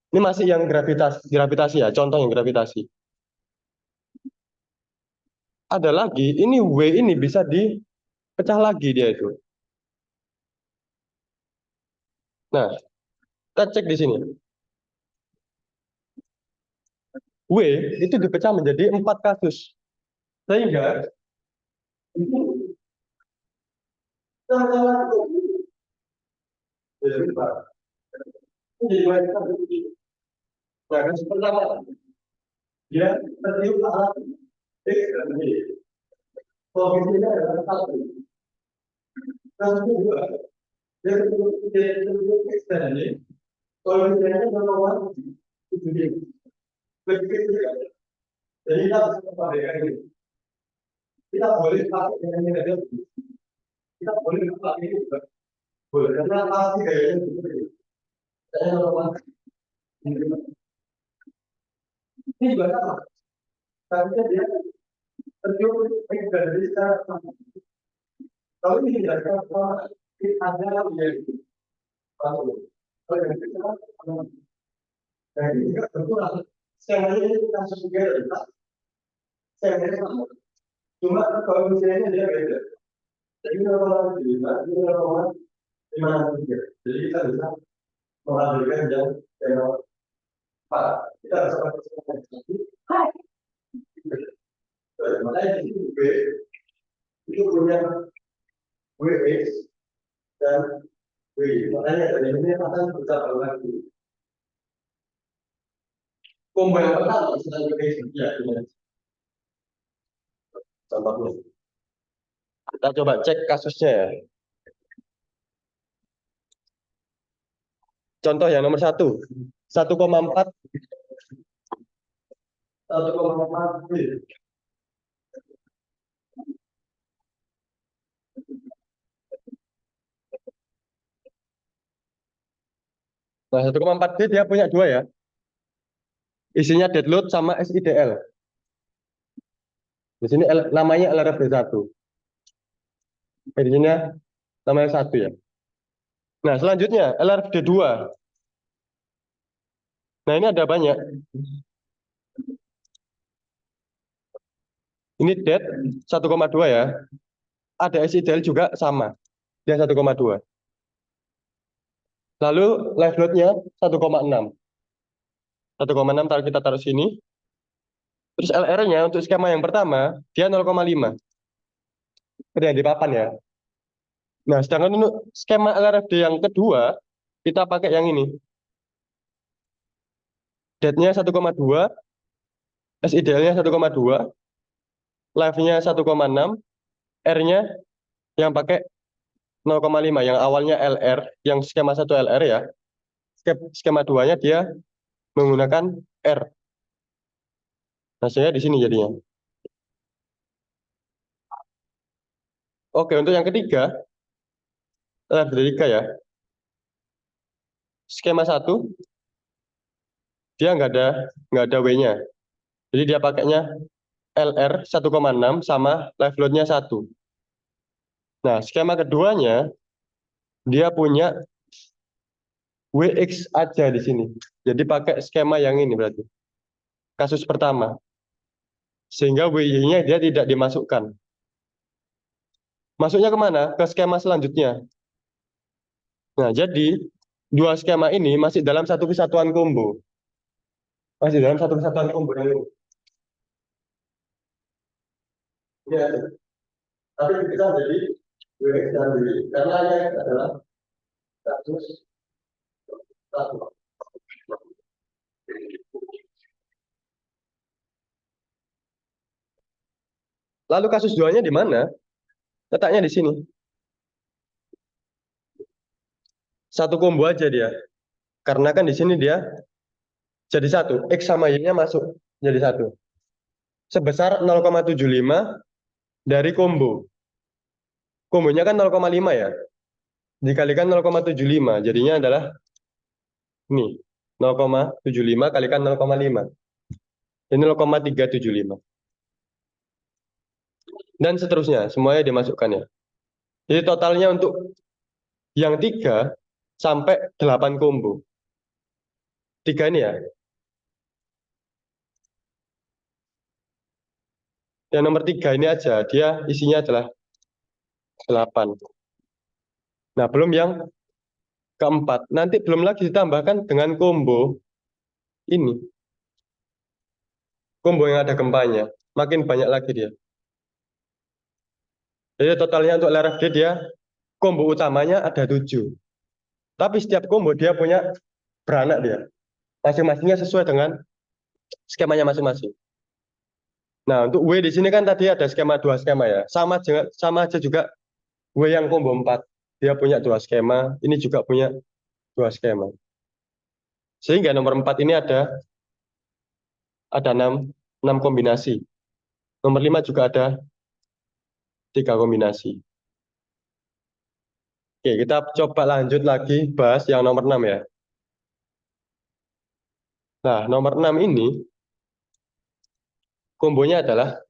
Ini masih yang gravitasi ya, contoh yang gravitasi. Ada lagi, ini W ini bisa dipecah lagi dia itu. Nah, kita cek di sini. W itu dipecah menjadi 4 kasus. Sehingga itu nah, kasus pertama dia tertiup alat X dan Y. Posisinya adalah satu. Kasus kedua dia tertiup X dan Y. Posisinya adalah 7D. Begitu ya. Jadi kita bisa memperhatikan ini. Kita boleh pakai dengan ini aja. Kita boleh pakai ini juga. Boleh. Karena pasti gayanya begitu. Saya normal. Ini juga sama. Tapi dia tertiup dari secara sama. Kalau ini tidak sama, ada yang baru. Kalau yang kita nah ini juga berkurang. Saya ini kita juga adalah saya ini sama. Cuma kalau misalnya dia beda. Jadi kalau lima, ini kalau 5,3. Jadi kita bisa mengambilkan yang channel 4. Kita bisa pakai satu. Makanya di sini B itu punya WX dan W. Makanya dari ini akan kita lagi. Combo yang pertama sudah WX ya. Contohnya. Kita coba cek kasusnya ya. Contoh yang nomor 1,4 1,4 Nah, 1,4D dia punya dua ya. Isinya dead load sama SIDL. Di sini namanya LRFD1. Di sini namanya satu ya. Nah, selanjutnya LRFD2. Nah, ini ada banyak. Ini dead 1,2 ya. Ada SIDL juga sama. Dia 1,2. Lalu live load-nya 1,6. 1,6 kita taruh sini. Terus LR-nya untuk skema yang pertama, dia 0,5. Seperti yang di papan ya. Nah, sedangkan untuk skema LRFD yang kedua, kita pakai yang ini. Dead-nya 1,2, SIDL-nya 1,2, live-nya 1,6, R-nya yang pakai 0,5. Yang awalnya LR, yang skema 1 LR ya. Skema 2-nya dia menggunakan R. Nah, saya di sini jadinya. Oke, untuk yang ketiga, LRFD 3 ya. Skema 1, dia nggak ada W-nya. Jadi dia pakainya LR 1,6 sama live load-nya 1. Nah, skema keduanya dia punya WX aja di sini. Jadi pakai skema yang ini berarti. Kasus pertama. Sehingga WY-nya dia tidak dimasukkan. Masuknya kemana? Ke skema selanjutnya. Nah, jadi dua skema ini masih dalam satu kesatuan combo. Masih dalam satu kesatuan combo yang ini. Ya, tapi bisa jadi WX dan WY. Karena yang adalah kasus satu. Lalu kasus duanya di mana? Letaknya di sini. Satu combo aja dia. Karena kan di sini dia jadi satu. X sama Y-nya masuk jadi satu. Sebesar 0,75 dari combo. Kombonya kan 0,5 ya. Dikalikan 0,75. Jadinya adalah ini. 0,75 kalikan 0,5. Ini 0,375. Dan seterusnya. Semuanya dimasukkan ya. Jadi totalnya untuk yang 3 sampai 8 combo. 3 ini ya. Yang nomor 3 ini aja. Dia isinya adalah 8. Nah, belum yang keempat. Nanti belum lagi ditambahkan dengan combo ini. Combo yang ada gempanya. Makin banyak lagi dia. Jadi totalnya untuk LRFD dia combo utamanya ada 7. Tapi setiap combo dia punya beranak dia. Masing-masingnya sesuai dengan skemanya masing-masing. Nah, untuk W di sini kan tadi ada skema 2 skema ya. Sama aja juga W yang combo 4. Dia punya 2 skema, ini juga punya 2 skema. Sehingga nomor 4 ini ada 6 kombinasi. Nomor 5 juga ada 3 kombinasi. Oke, kita coba lanjut lagi bahas yang nomor 6 ya. Nah, nomor 6 ini kombonya adalah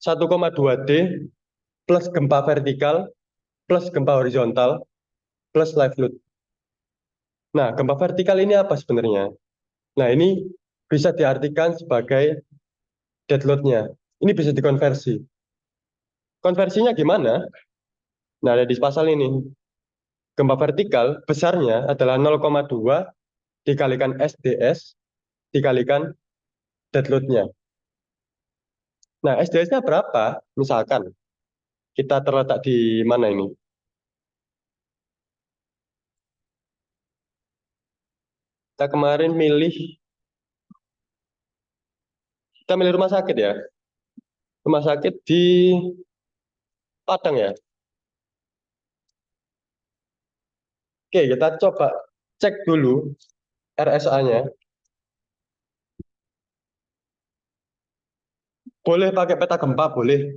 1,2D plus gempa vertikal plus gempa horizontal plus live load. Nah, gempa vertikal ini apa sebenarnya? Nah, ini bisa diartikan sebagai dead load-nya. Ini bisa dikonversi. Konversinya gimana? Nah, ada di pasal ini. Gempa vertikal besarnya adalah 0,2 dikalikan SDS dikalikan dead load-nya. Nah, SDS-nya berapa? Misalkan kita terletak di mana ini? Kita kemarin kita milih rumah sakit ya. Rumah sakit di Padang ya. Oke, kita coba cek dulu RSA-nya. Boleh pakai peta gempa, boleh.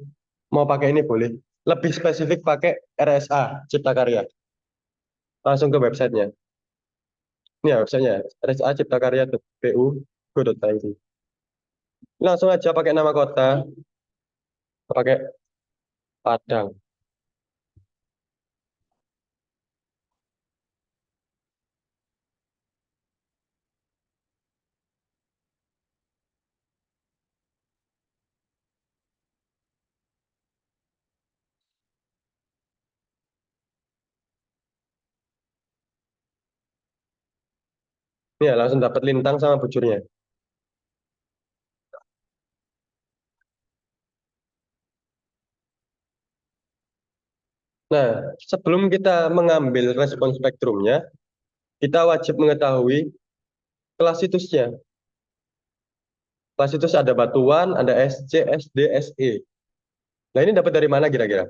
Mau pakai ini, boleh. Lebih spesifik pakai RSA, Cipta Karya. Langsung ke websitenya. Ini ya websitenya, rsa.ciptakarya.pu.go.id. Langsung aja pakai nama kota, pakai Padang. Ini ya langsung dapat lintang sama bujurnya. Nah, sebelum kita mengambil respon spektrumnya, kita wajib mengetahui kelas situsnya. Kelas situs ada batuan, ada SC, SD, SE. Nah, ini dapat dari mana kira-kira?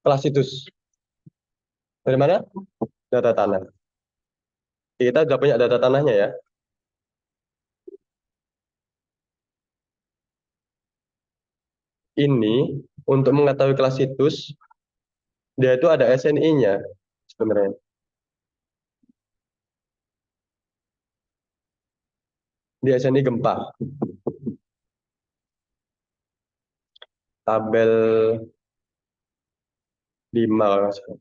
Kelas situs. Dari mana? Data tanah. Kita sudah punya data tanahnya ya. Ini untuk mengetahui kelas situs, dia itu ada SNI-nya sebenarnya. Di SNI gempa. Tabel 5 kalau nggak salah.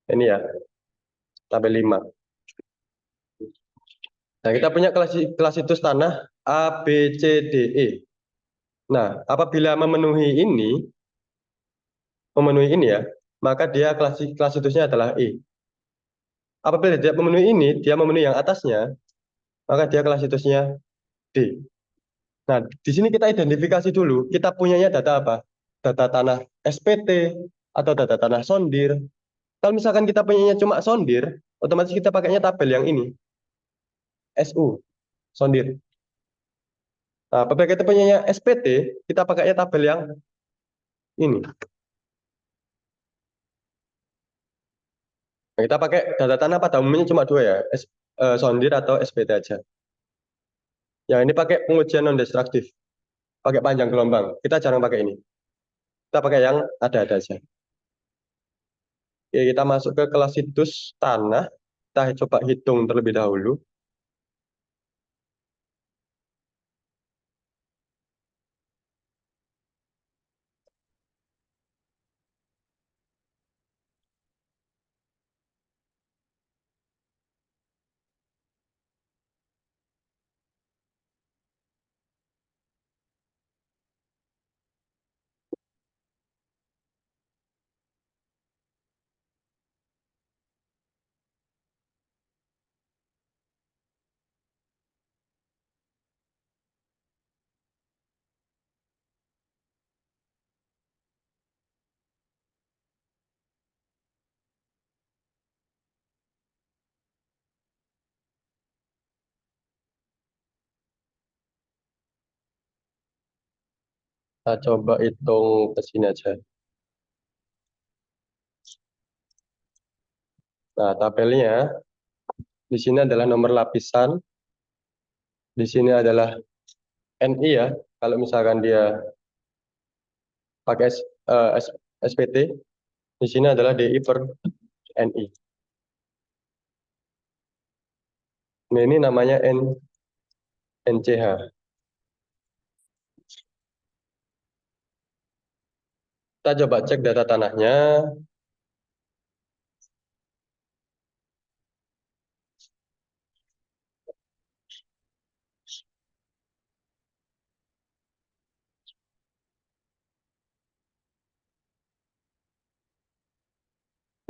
Ini ya, tabel 5. Nah, kita punya kelas situs tanah A, B, C, D, E. Nah, apabila memenuhi ini ya, maka dia kelas situsnya adalah E. Apabila tidak memenuhi ini, dia memenuhi yang atasnya, maka dia kelas situsnya D. Nah, di sini kita identifikasi dulu, kita punyanya data apa? Data tanah SPT atau data tanah sondir. Kalau misalkan kita punyanya cuma sondir, otomatis kita pakainya tabel yang ini, SU, sondir. Nah, apabila kita punyanya SPT, kita pakainya tabel yang ini. Nah, kita pakai data tanah pada umumnya cuma dua ya, sondir atau SPT aja. Yang ini pakai pengujian non destruktif, pakai panjang gelombang. Kita jarang pakai ini. Kita pakai yang ada-ada aja. Oke, kita masuk ke kelas situs tanah. Kita coba hitung terlebih dahulu. Kita coba hitung ke sini aja. Nah, tabelnya di sini adalah nomor lapisan, di sini adalah NI ya. Kalau misalkan dia pakai SPT, di sini adalah DI per NI. Nah, ini namanya NCH. Kita coba cek data tanahnya.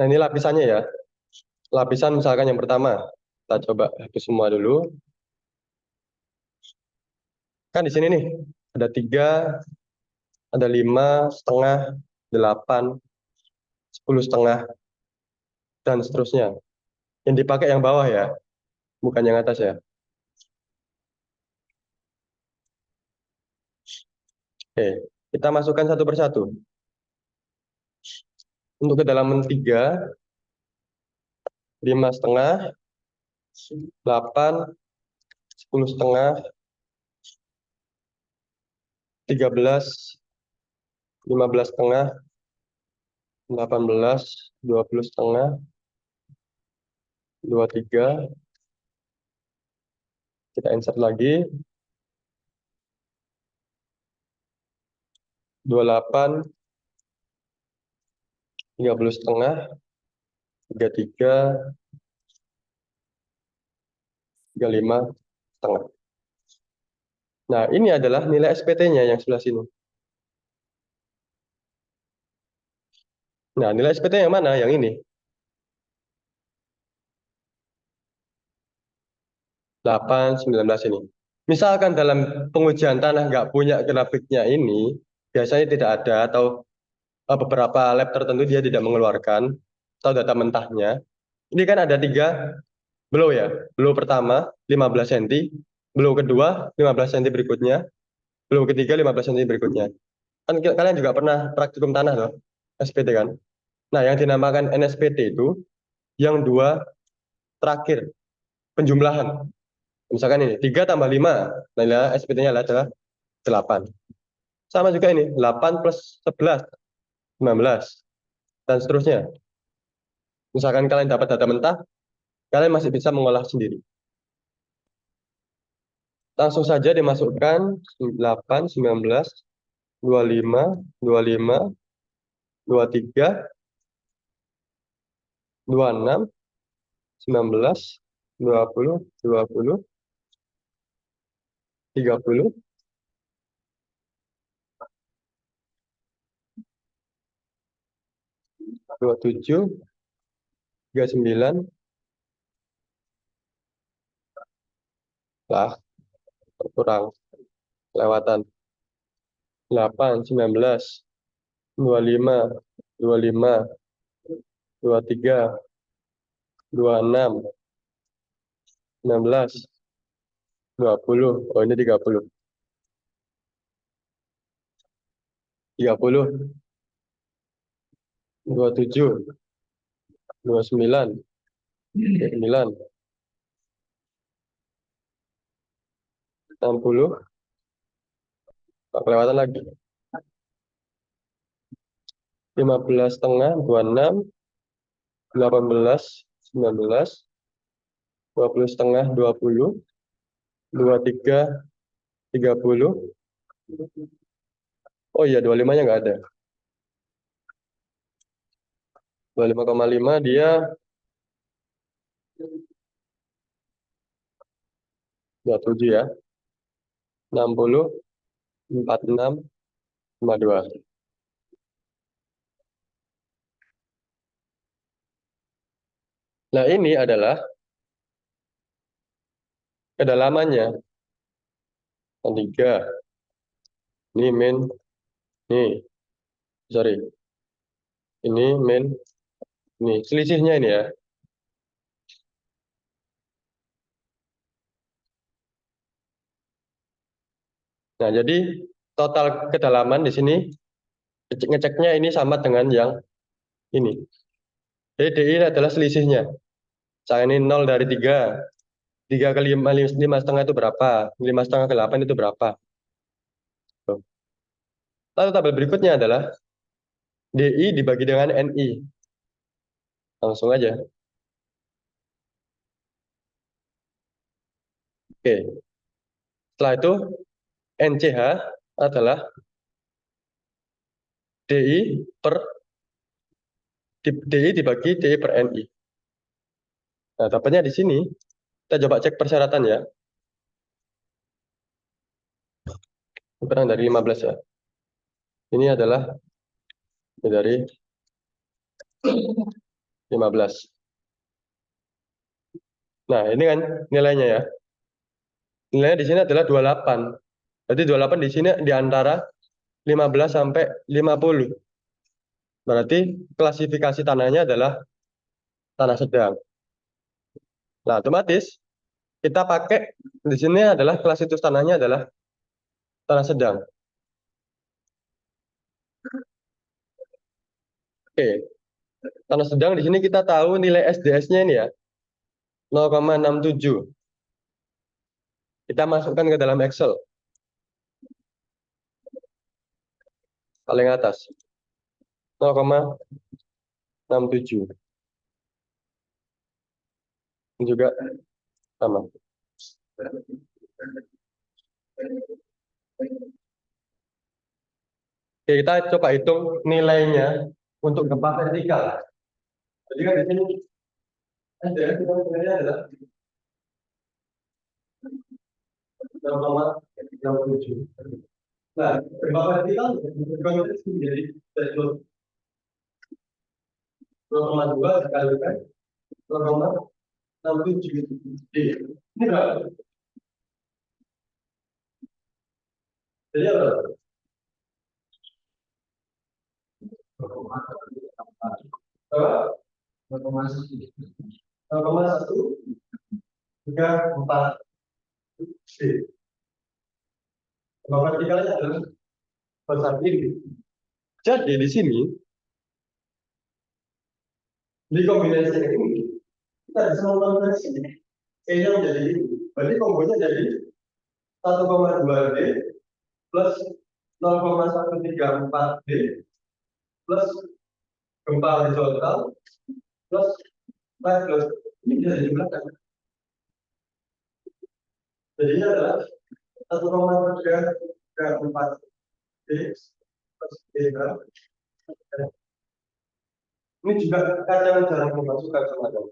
Nah, ini lapisannya ya. Lapisan misalkan yang pertama, kita coba hapus semua dulu. Kan di sini nih, ada 3, ada 5,5, 8, 10,5, dan seterusnya. Yang dipakai yang bawah ya, bukan yang atas ya. Oke, kita masukkan satu persatu. Untuk kedalaman 3, 5,5, 8, 10,5, 13, 15,5, 18, 20 setengah, 23, kita insert lagi, 28, 30 setengah, 33, 35 setengah. Nah, ini adalah nilai SPT-nya yang sebelah sini. Nah, nilai SPT yang mana? Yang ini. 8, 19 ini. Misalkan dalam pengujian tanah nggak punya grafiknya ini, biasanya tidak ada, atau beberapa lab tertentu dia tidak mengeluarkan, atau data mentahnya. Ini kan ada 3 blow ya. Blow pertama 15 cm, blow kedua 15 cm berikutnya, blow ketiga 15 cm berikutnya. Kan kalian juga pernah praktikum tanah loh, SPT kan? Nah, yang dinamakan NSPT itu yang 2 terakhir, penjumlahan. Misalkan ini 3 tambah 5, nilai SPT-nya adalah 8. Sama juga ini, 8 plus 11, 19, dan seterusnya. Misalkan kalian dapat data mentah, kalian masih bisa mengolah sendiri. Langsung saja dimasukkan 8, 19, 25, 25, 23, 26, 19, 20, 20, 30, 27, 39, lah, kurang, kelewatan. 8, 19, 25, 25, 23, 26, 19, 20. Oh, ini 30. 30, 27, 29, 9, 60, kelewatan lagi. 15 setengah, 26, 18, 19, 20 setengah, 20, 23, 30. Oh iya, 25-nya nggak ada. 25,5 dia 27 ya. 60, 46, 52. Nah, ini adalah kedalamannya. 3. Ini min, nih, sorry. Ini min, nih, selisihnya ini ya. Nah, jadi total kedalaman di sini ngeceknya ini sama dengan yang ini. Jadi DI adalah selisihnya. Misalnya ini 0 dari 3. 3 kali 5, 5 setengah itu berapa? 5 setengah ke 8 itu berapa? Tuh. Lalu tabel berikutnya adalah DI dibagi dengan NI. Langsung aja. Oke. Setelah itu NCH adalah DI per DI dibagi DI per NI. Nah, dapatnya di sini. Kita coba cek persyaratan ya. Kurang dari 15 ya. Ini adalah dari 15. Nah, ini kan nilainya ya. Nilainya di sini adalah 28. Berarti 28 di sini di antara 15 sampai 50. Berarti klasifikasi tanahnya adalah tanah sedang. Nah, otomatis kita pakai di sini adalah klasifikasi tanahnya adalah tanah sedang. Oke. Tanah sedang di sini kita tahu nilai SDS-nya ini ya. 0,67. Kita masukkan ke dalam Excel. Paling atas. 0,67. 67. Ini juga sama. Oke, kita coba hitung nilainya untuk gempa vertikal. Jadi kan di sini ada kita nilainya adalah 0,37. Nah, gempa vertikal menjadi 0,2 dikalikan 0,67. Ini berapa? Jadi apa? 0,1 tiga empat D. Gempa vertikalnya adalah besar ini. Jadi di sini di kombinasi ini kita bisa mengkonversi E-nya menjadi ini. Berarti kombonya jadi 1,2 D plus 0,134 D plus gempa horizontal plus plus ini bisa jadi belakang. Jadinya adalah 1,334 D plus D. Ini juga kaca yang jarang dimasukkan sama dong.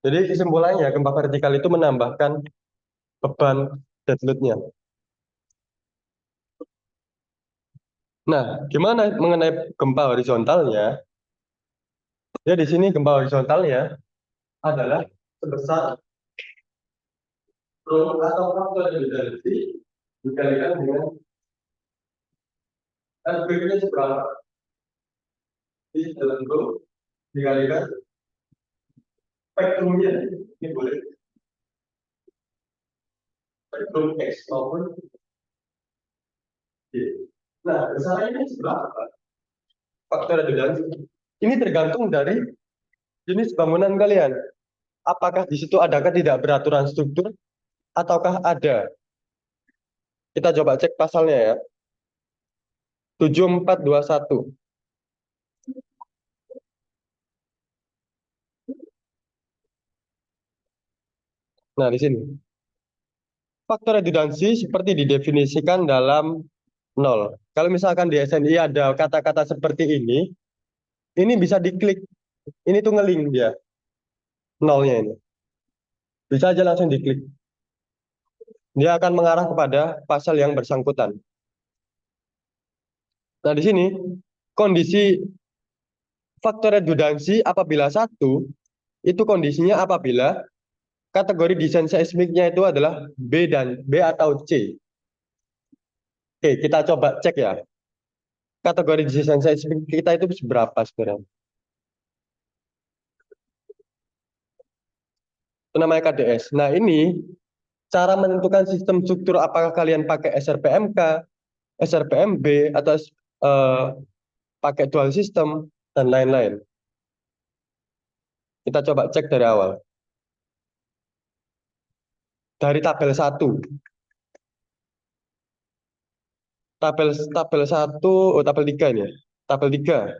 Jadi kesimpulannya gempa vertikal itu menambahkan beban dead load-nya. Nah, gimana mengenai gempa horizontalnya? Ya di sini gempa horizontalnya adalah sebesar rho atau faktor redundansi dikalikan dengan berikutnya seberapa di dalam rho dikalikan spektrumnya. Ini boleh spektrum X maupun Y. Nah, besarnya ini seberapa faktor redundansi? Ini tergantung dari jenis bangunan kalian. Apakah di situ ada ketidakberaturan struktur ataukah ada? Kita coba cek pasalnya ya. 7421. Nah, di sini. Faktor redundansi seperti didefinisikan dalam 0. Kalau misalkan di SNI ada kata-kata seperti ini bisa diklik. Ini tuh ngeling dia. Nolnya ini. Bisa aja langsung diklik. Dia akan mengarah kepada pasal yang bersangkutan. Nah, di sini kondisi faktor redundansi apabila 1 itu kondisinya apabila kategori desain seismiknya itu adalah B atau C. Oke, kita coba cek ya. Kategori desain seismik kita itu berapa sebenarnya? Itu namanya KDS. Nah, ini cara menentukan sistem struktur apakah kalian pakai SRPMK, SRPMB, atau pakai dual system, dan lain-lain. Kita coba cek dari awal. Dari tabel 1. Tabel 1, tabel 3 ini ya. Tabel 3.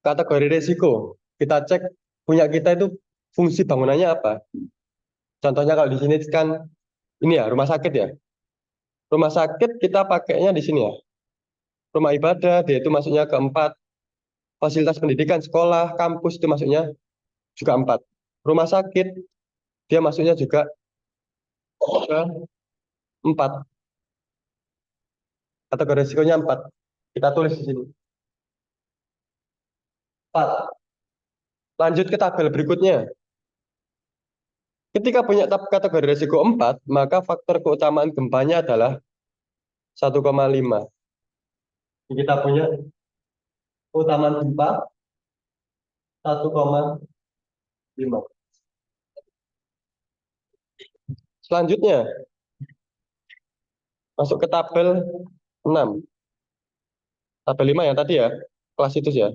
Kategori risiko. Kita cek punya kita itu fungsi bangunannya apa. Contohnya kalau di sini kan ini ya, rumah sakit ya. Rumah sakit kita pakainya di sini ya. Rumah ibadah, dia itu masuknya ke 4. Fasilitas pendidikan, sekolah, kampus itu masuknya juga 4. Rumah sakit, dia masuknya juga ke 4. Kategori risikonya 4. Kita tulis di sini. 4. Lanjut ke tabel berikutnya. Ketika punya kategori risiko 4, maka faktor keutamaan gempanya adalah 1,5. Kita punya keutamaan gempa 1,5. Selanjutnya, masuk ke tabel 6. Tabel 5 yang tadi ya, kelas itu ya.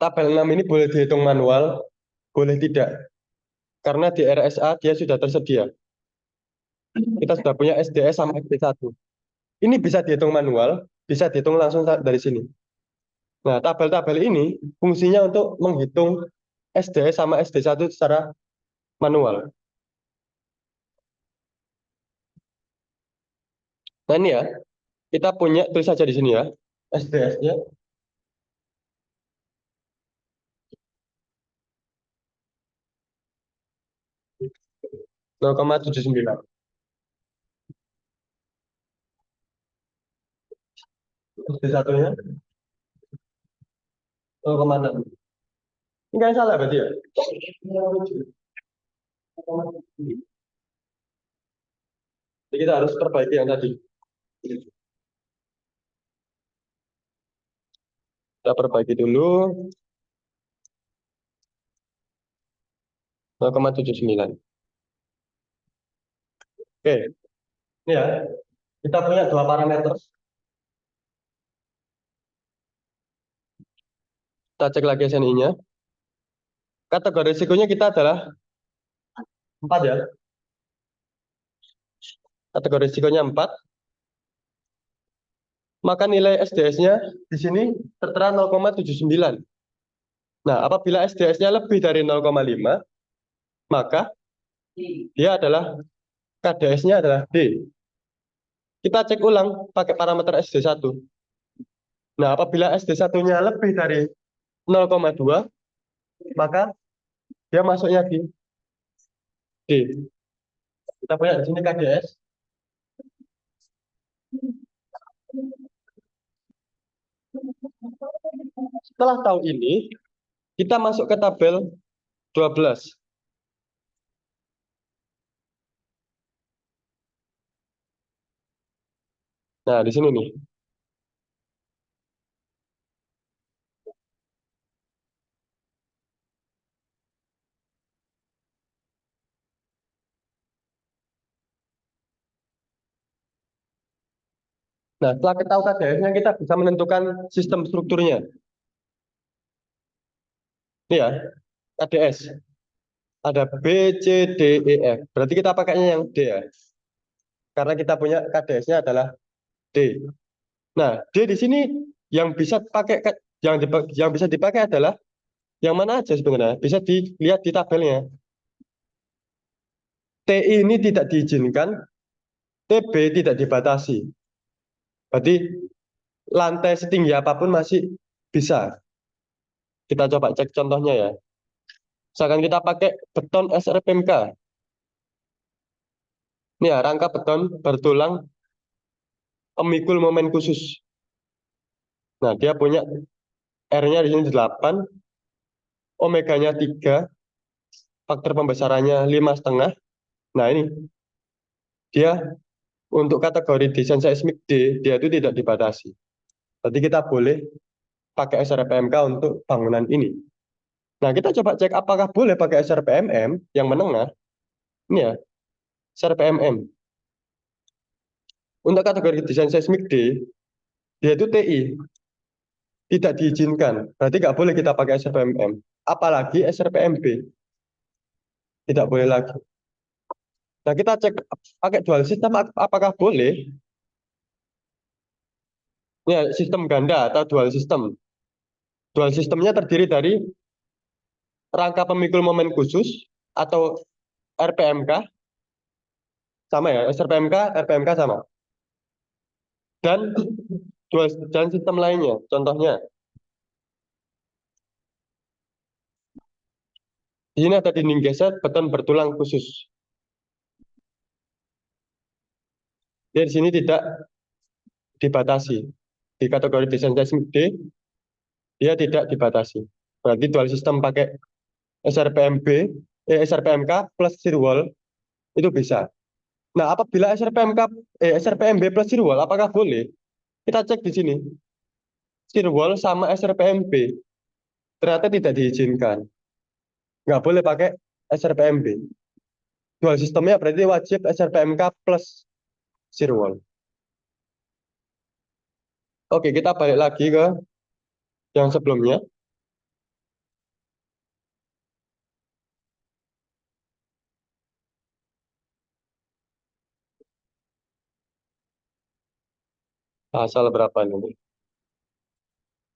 Tabel 6 ini boleh dihitung manual, boleh tidak. Karena di RSA dia sudah tersedia. Kita sudah punya SDS sama SD1. Ini bisa dihitung manual, bisa dihitung langsung dari sini. Nah, tabel-tabel ini fungsinya untuk menghitung SDS sama SD1 secara manual. Nah, ini ya, kita punya, tulis saja di sini ya, SDS-nya 0,79. SD1-nya 0,6. Ini kan salah berarti ya? Jadi kita harus perbaiki yang tadi. Kita perbaiki dulu 0,79. Oke, ini ya. Kita punya dua parameter. Kita cek lagi SNI-nya. Kategori risikonya kita adalah 4 ya. Kategori risikonya 4. Maka nilai SDS-nya di sini tertera 0,79. Nah, apabila SDS-nya lebih dari 0,5, maka dia adalah KDS-nya adalah D. Kita cek ulang pakai parameter SD1. Nah, apabila SD1-nya lebih dari 0,2, maka dia masuknya di D. Kita punya di sini KDS. Setelah tahu ini, kita masuk ke tabel 12. Nah, di sini nih. Nah, setelah kita tahu KDS-nya, kita bisa menentukan sistem strukturnya. Ini ya, KDS. Ada B, C, D, E, F. Berarti kita pakainya yang D ya. Karena kita punya KDS-nya adalah D. Nah, D di sini yang bisa pakai yang bisa dipakai adalah yang mana aja sebenarnya? Bisa dilihat di tabelnya. TI ini tidak diizinkan, TB tidak dibatasi. Berarti lantai setinggi apapun masih bisa. Kita coba cek contohnya ya. Misalkan kita pakai beton SRPMK. Ini ya, rangka beton bertulang pemikul momen khusus. Nah, dia punya R-nya di sini 8, omeganya 3, faktor pembesarannya 5,5. Nah, ini dia untuk kategori desain seismik D, dia itu tidak dibatasi. Berarti kita boleh pakai SRPMK untuk bangunan ini. Nah, kita coba cek apakah boleh pakai SRPMM yang menengah. Ini ya, SRPMM. Untuk kategori desain seismik D, dia itu TI. Tidak diizinkan. Berarti nggak boleh kita pakai SRPMM. Apalagi SRPMB. Tidak boleh lagi. Nah, kita cek pakai dual system apakah boleh. Ini ya, sistem ganda atau dual system. Dual systemnya terdiri dari rangka pemikul momen khusus atau RPMK. Sama ya, SRPMK, RPMK sama. Dan dan sistem lainnya. Contohnya, di sini ada dinding geser beton bertulang khusus. Dia di sini tidak dibatasi. Di kategori desain seismik D, dia tidak dibatasi. Berarti dual system pakai SRPMB, SRPMK plus shear wall itu bisa. Nah, apabila SRPMB plus shear wall, apakah boleh? Kita cek di sini. Shear wall sama SRPMB ternyata tidak diizinkan. Nggak boleh pakai SRPMB. Dual sistemnya berarti wajib SRPMK plus shear wall. Oke, kita balik lagi ke yang sebelumnya. Pasal berapa ini?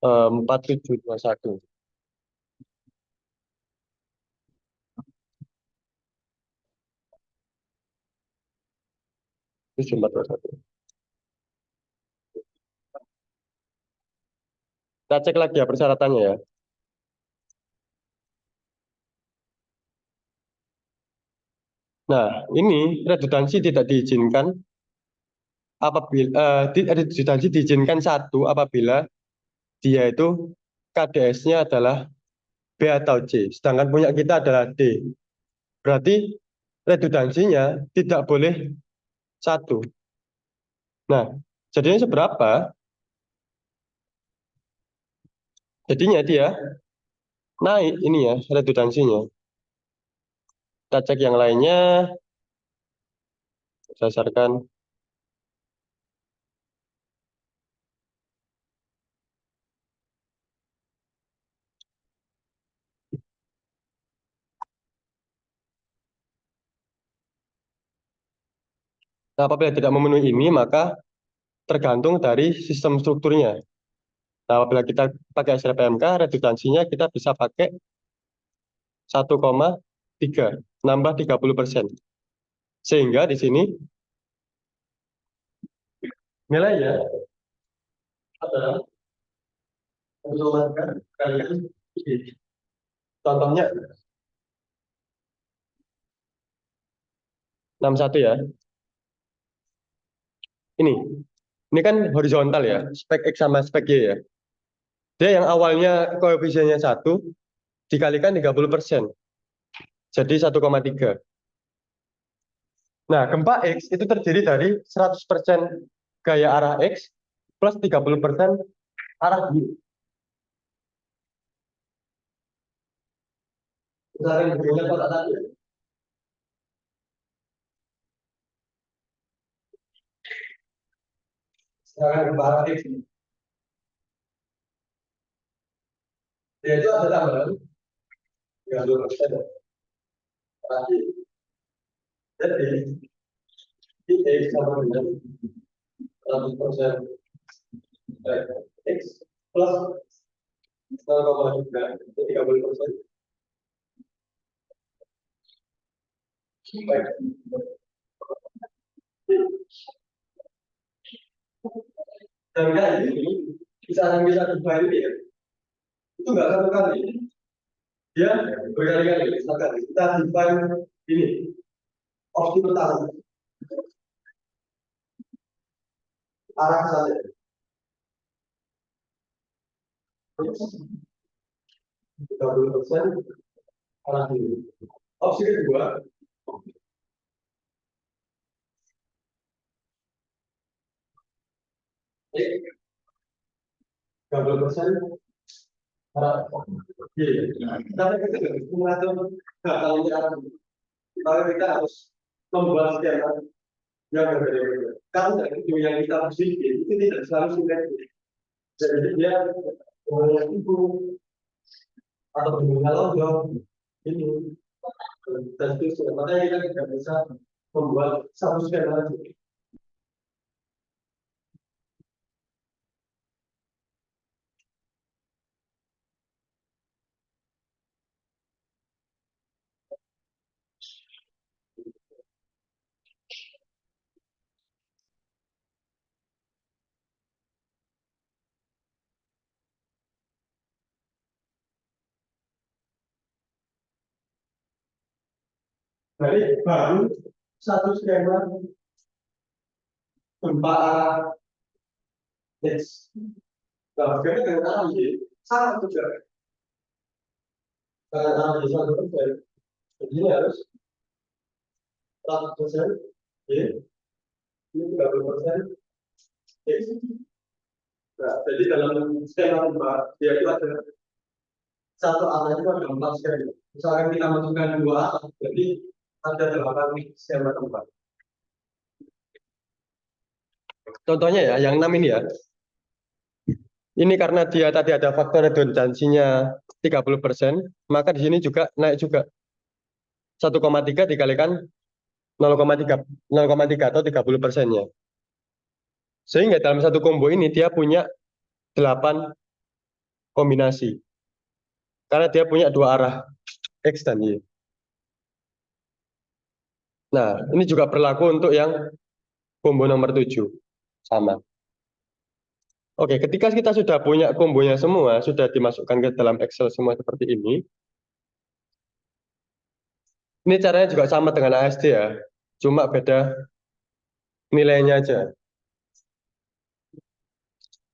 4721. 7421. Kita cek lagi ya persyaratannya ya. Nah, ini redundansi tidak diizinkan apabila redundansi diizinkan satu apabila dia itu KDS-nya adalah B atau C, sedangkan punya kita adalah D. Berarti redundansinya tidak boleh satu. Nah, jadinya seberapa? Jadinya dia naik ini ya redundansinya. Kita cek yang lainnya berdasarkan. Nah, apabila tidak memenuhi ini, maka tergantung dari sistem strukturnya. Nah, apabila kita pakai SRPMK, redundansinya kita bisa pakai 1,3, nambah 30%. Sehingga di sini nilainya adalah 1,3 kalikan I. Contohnya 61 ya. Ini kan horizontal ya, spek X sama spek Y ya. Dia yang awalnya koefisiennya 1 dikalikan 30%, jadi 1,3. Nah, gempa X itu terdiri dari 100% gaya arah X plus 30% arah Y. Misalkan bentuknya kotak tadi ya. Misalkan gempa arah X ini. Dia itu ada tambahan 30% arah Y. Jadi, Y X sama dengan 100% X plus 0,3, 30%. Baik. Dan kali ini, bisa kembali ya, itu nggak satu kali. Dia berkali-kali. Misalkan kita define ini, opsi pertama, arah saja. 30% arah ini. Opsi kedua, 30% arah kiri. Tapi kita mengatur kalau kita harus membuat skema yang berbeda. Kalau dari video yang kita bikin itu tidak selalu simetris. Jadi dia itu atau bentuknya logam ini dan itu makanya kita tidak bisa membuat satu skema. Jadi baru satu skema gempa arah X. Nah, bagaimana dengan arah Y? Sama juga. Karena arah Y 1%, jadi ini harus 100% Y, ini 30% X. Nah, jadi dalam skema gempa, dia itu ada satu arah itu ada 4 skema. Misalkan kita masukkan 2 arah, jadi ada 8 skema gempa. Contohnya ya, yang 6 ini ya. Ini karena dia tadi ada faktor redundansinya 30%, maka di sini juga naik juga. 1,3 dikalikan 0,3 atau 30%-nya. Sehingga dalam satu combo ini dia punya 8 kombinasi. Karena dia punya 2 arah, X dan Y. Nah, ini juga berlaku untuk yang combo nomor 7. Sama. Oke, ketika kita sudah punya kombonya semua, sudah dimasukkan ke dalam Excel semua seperti ini. Ini caranya juga sama dengan ASD ya. Cuma beda nilainya aja.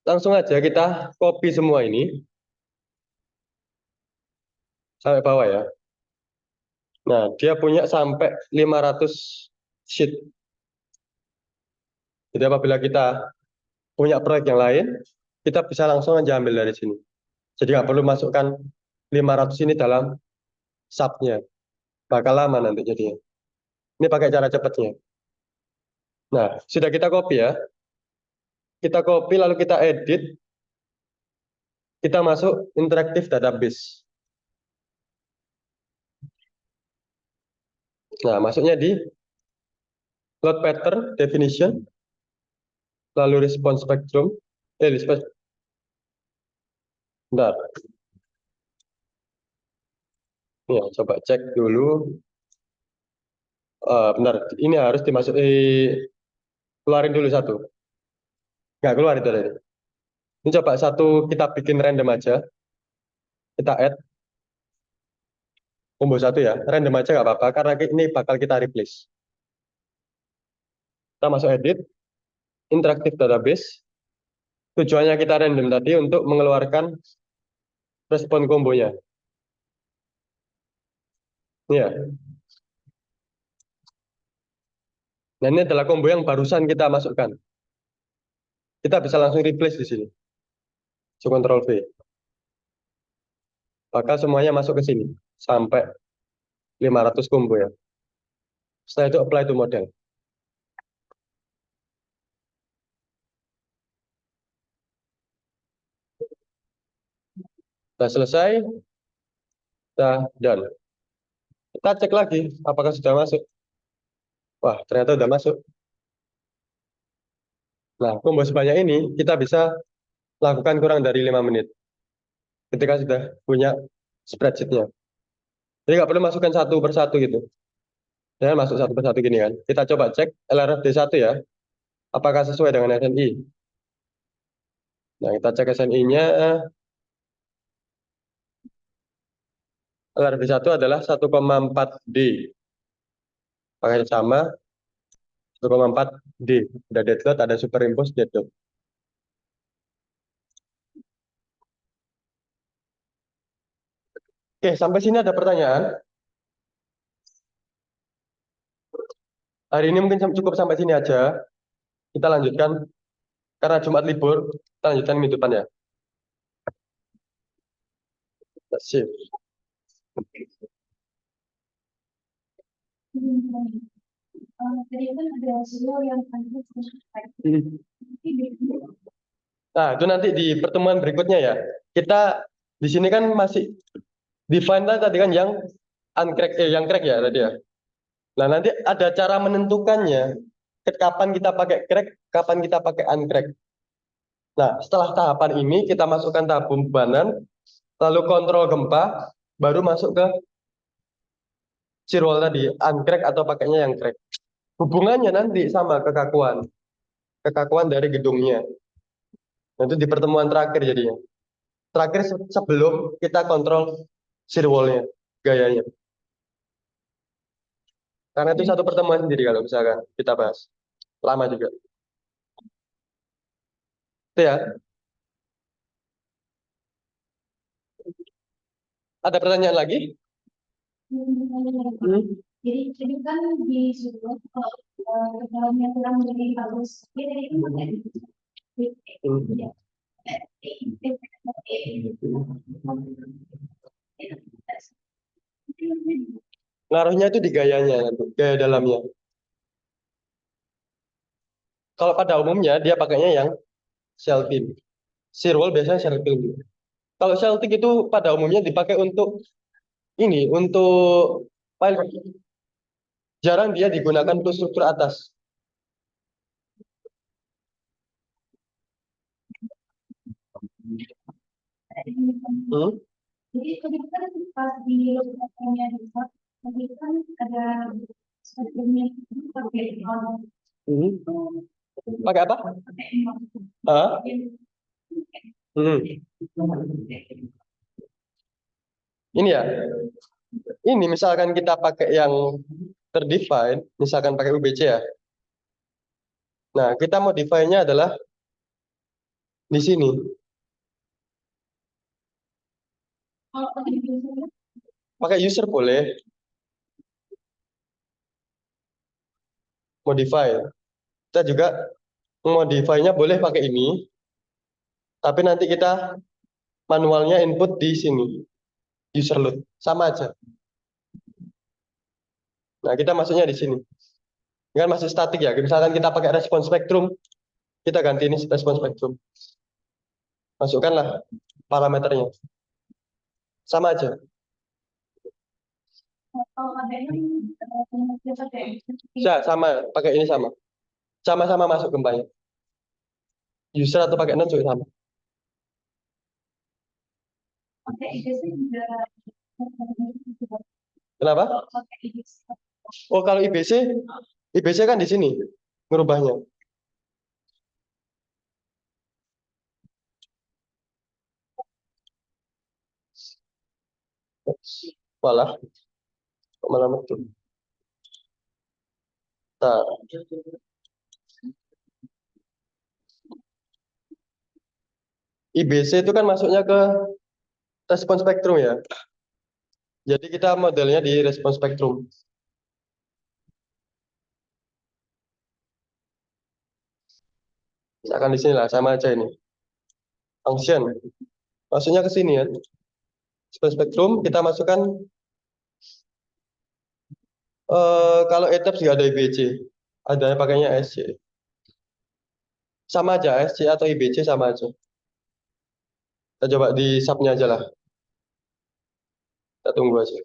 Langsung aja kita copy semua ini sampai bawah ya. Nah, dia punya sampai 500 sheet. Jadi apabila kita punya proyek yang lain, kita bisa langsung aja ambil dari sini. Jadi nggak perlu masukkan 500 ini dalam subnya. Bakal lama nanti jadinya. Ini pakai cara cepatnya. Nah, sudah kita copy ya. Kita copy lalu kita edit. Kita masuk interactive database. Nah, masuknya di load pattern definition, lalu response spectrum, response, bentar. Ya, coba cek dulu. Benar, ini harus keluarin dulu satu. Nggak keluar itu tadi. Ini coba satu kita bikin random aja. Kita add combo satu ya. Random aja nggak apa-apa, karena ini bakal kita replace. Kita masuk edit, interactive database. Tujuannya kita random tadi untuk mengeluarkan respon kombonya. Ini ya. Nah, ini adalah combo yang barusan kita masukkan. Kita bisa langsung replace di sini. So, Ctrl V. Bakal semuanya masuk ke sini. Sampai 500 combo ya. Setelah itu apply to model. Sudah selesai. Sudah done. Kita cek lagi apakah sudah masuk. Wah, ternyata sudah masuk. Nah, combo sebanyak ini kita bisa lakukan kurang dari 5 menit. Ketika sudah punya spreadsheet-nya. Jadi nggak perlu masukkan satu persatu gitu. Jangan masuk satu persatu gini kan. Kita coba cek LRFD1 ya. Apakah sesuai dengan SNI. Nah, kita cek SNI-nya. LRFD1 adalah 1,4D. Pakai sama 1,4D. Ada dead load, ada superimpose dead load. Oke, sampai sini ada pertanyaan. Hari ini mungkin cukup sampai sini aja. Kita lanjutkan. Karena Jumat libur, kita lanjutkan minggu depan ya. Sip. Nah, itu nanti di pertemuan berikutnya ya. Kita di sini kan masih define tadi kan yang uncrack, yang crack ya tadi ya. Nah, nanti ada cara menentukannya. Kapan kita pakai crack, kapan kita pakai uncrack. Nah, setelah tahapan ini kita masukkan tahap pembebanan, lalu kontrol gempa, baru masuk ke firewall tadi, uncrack atau pakainya yang crack. Hubungannya nanti sama kekakuan dari gedungnya. Nanti di pertemuan terakhir jadinya. Terakhir sebelum kita kontrol firewall-nya, gayanya. Karena itu satu pertemuan sendiri kalau misalkan kita bahas. Lama juga. Itu ya. Ada pertanyaan lagi? Jadi kan disuruh dalamnya kurang menjadi bagus. Ngaruhnya itu di gayanya, gaya dalamnya. Kalau pada umumnya dia pakainya yang shell pin. Firewall biasanya shell pin. Kalau Celtic itu pada umumnya dipakai untuk ini, untuk file. Jarang dia digunakan untuk struktur atas. Hmm? Jadi tadi kan pas di lokasinya besar, tadi kan ada spektrumnya itu pakai Hmm. Pakai apa? Ah? Hmm. Ini ya. Ini misalkan kita pakai yang terdefine, misalkan pakai UBC ya. Nah, kita modify-nya adalah di sini. kalau tadi biasanya Pakai user boleh, modify. Kita juga modify-nya boleh pakai ini, tapi nanti kita manualnya input di sini, user load. Sama aja. Nah, kita masuknya di sini. Ini kan masih statik ya. Misalkan kita pakai respons spektrum, kita ganti ini respons spektrum. Masukkanlah parameternya. Sama aja. kalau ada yang pakai Ya, sama. Pakai ini sama. Sama-sama masuk gempanya. User atau pakai non juga sama. pakai IDC juga Kenapa? pakai IDC. Oh, kalau IBC kan di sini ngerubahnya. Malah, kok malah betul. Nah, IBC itu kan masuknya ke respon spektrum ya. Jadi kita modelnya di respon spektrum. Misalkan di sini lah, sama aja ini. Function. Masuknya ke sini ya. Respon spektrum, kita masukkan, kalau ETABS nggak ada IBC. Ada pakainya SC. Sama aja, SC atau IBC sama aja. Kita coba di subnya aja lah. Kita tunggu aja.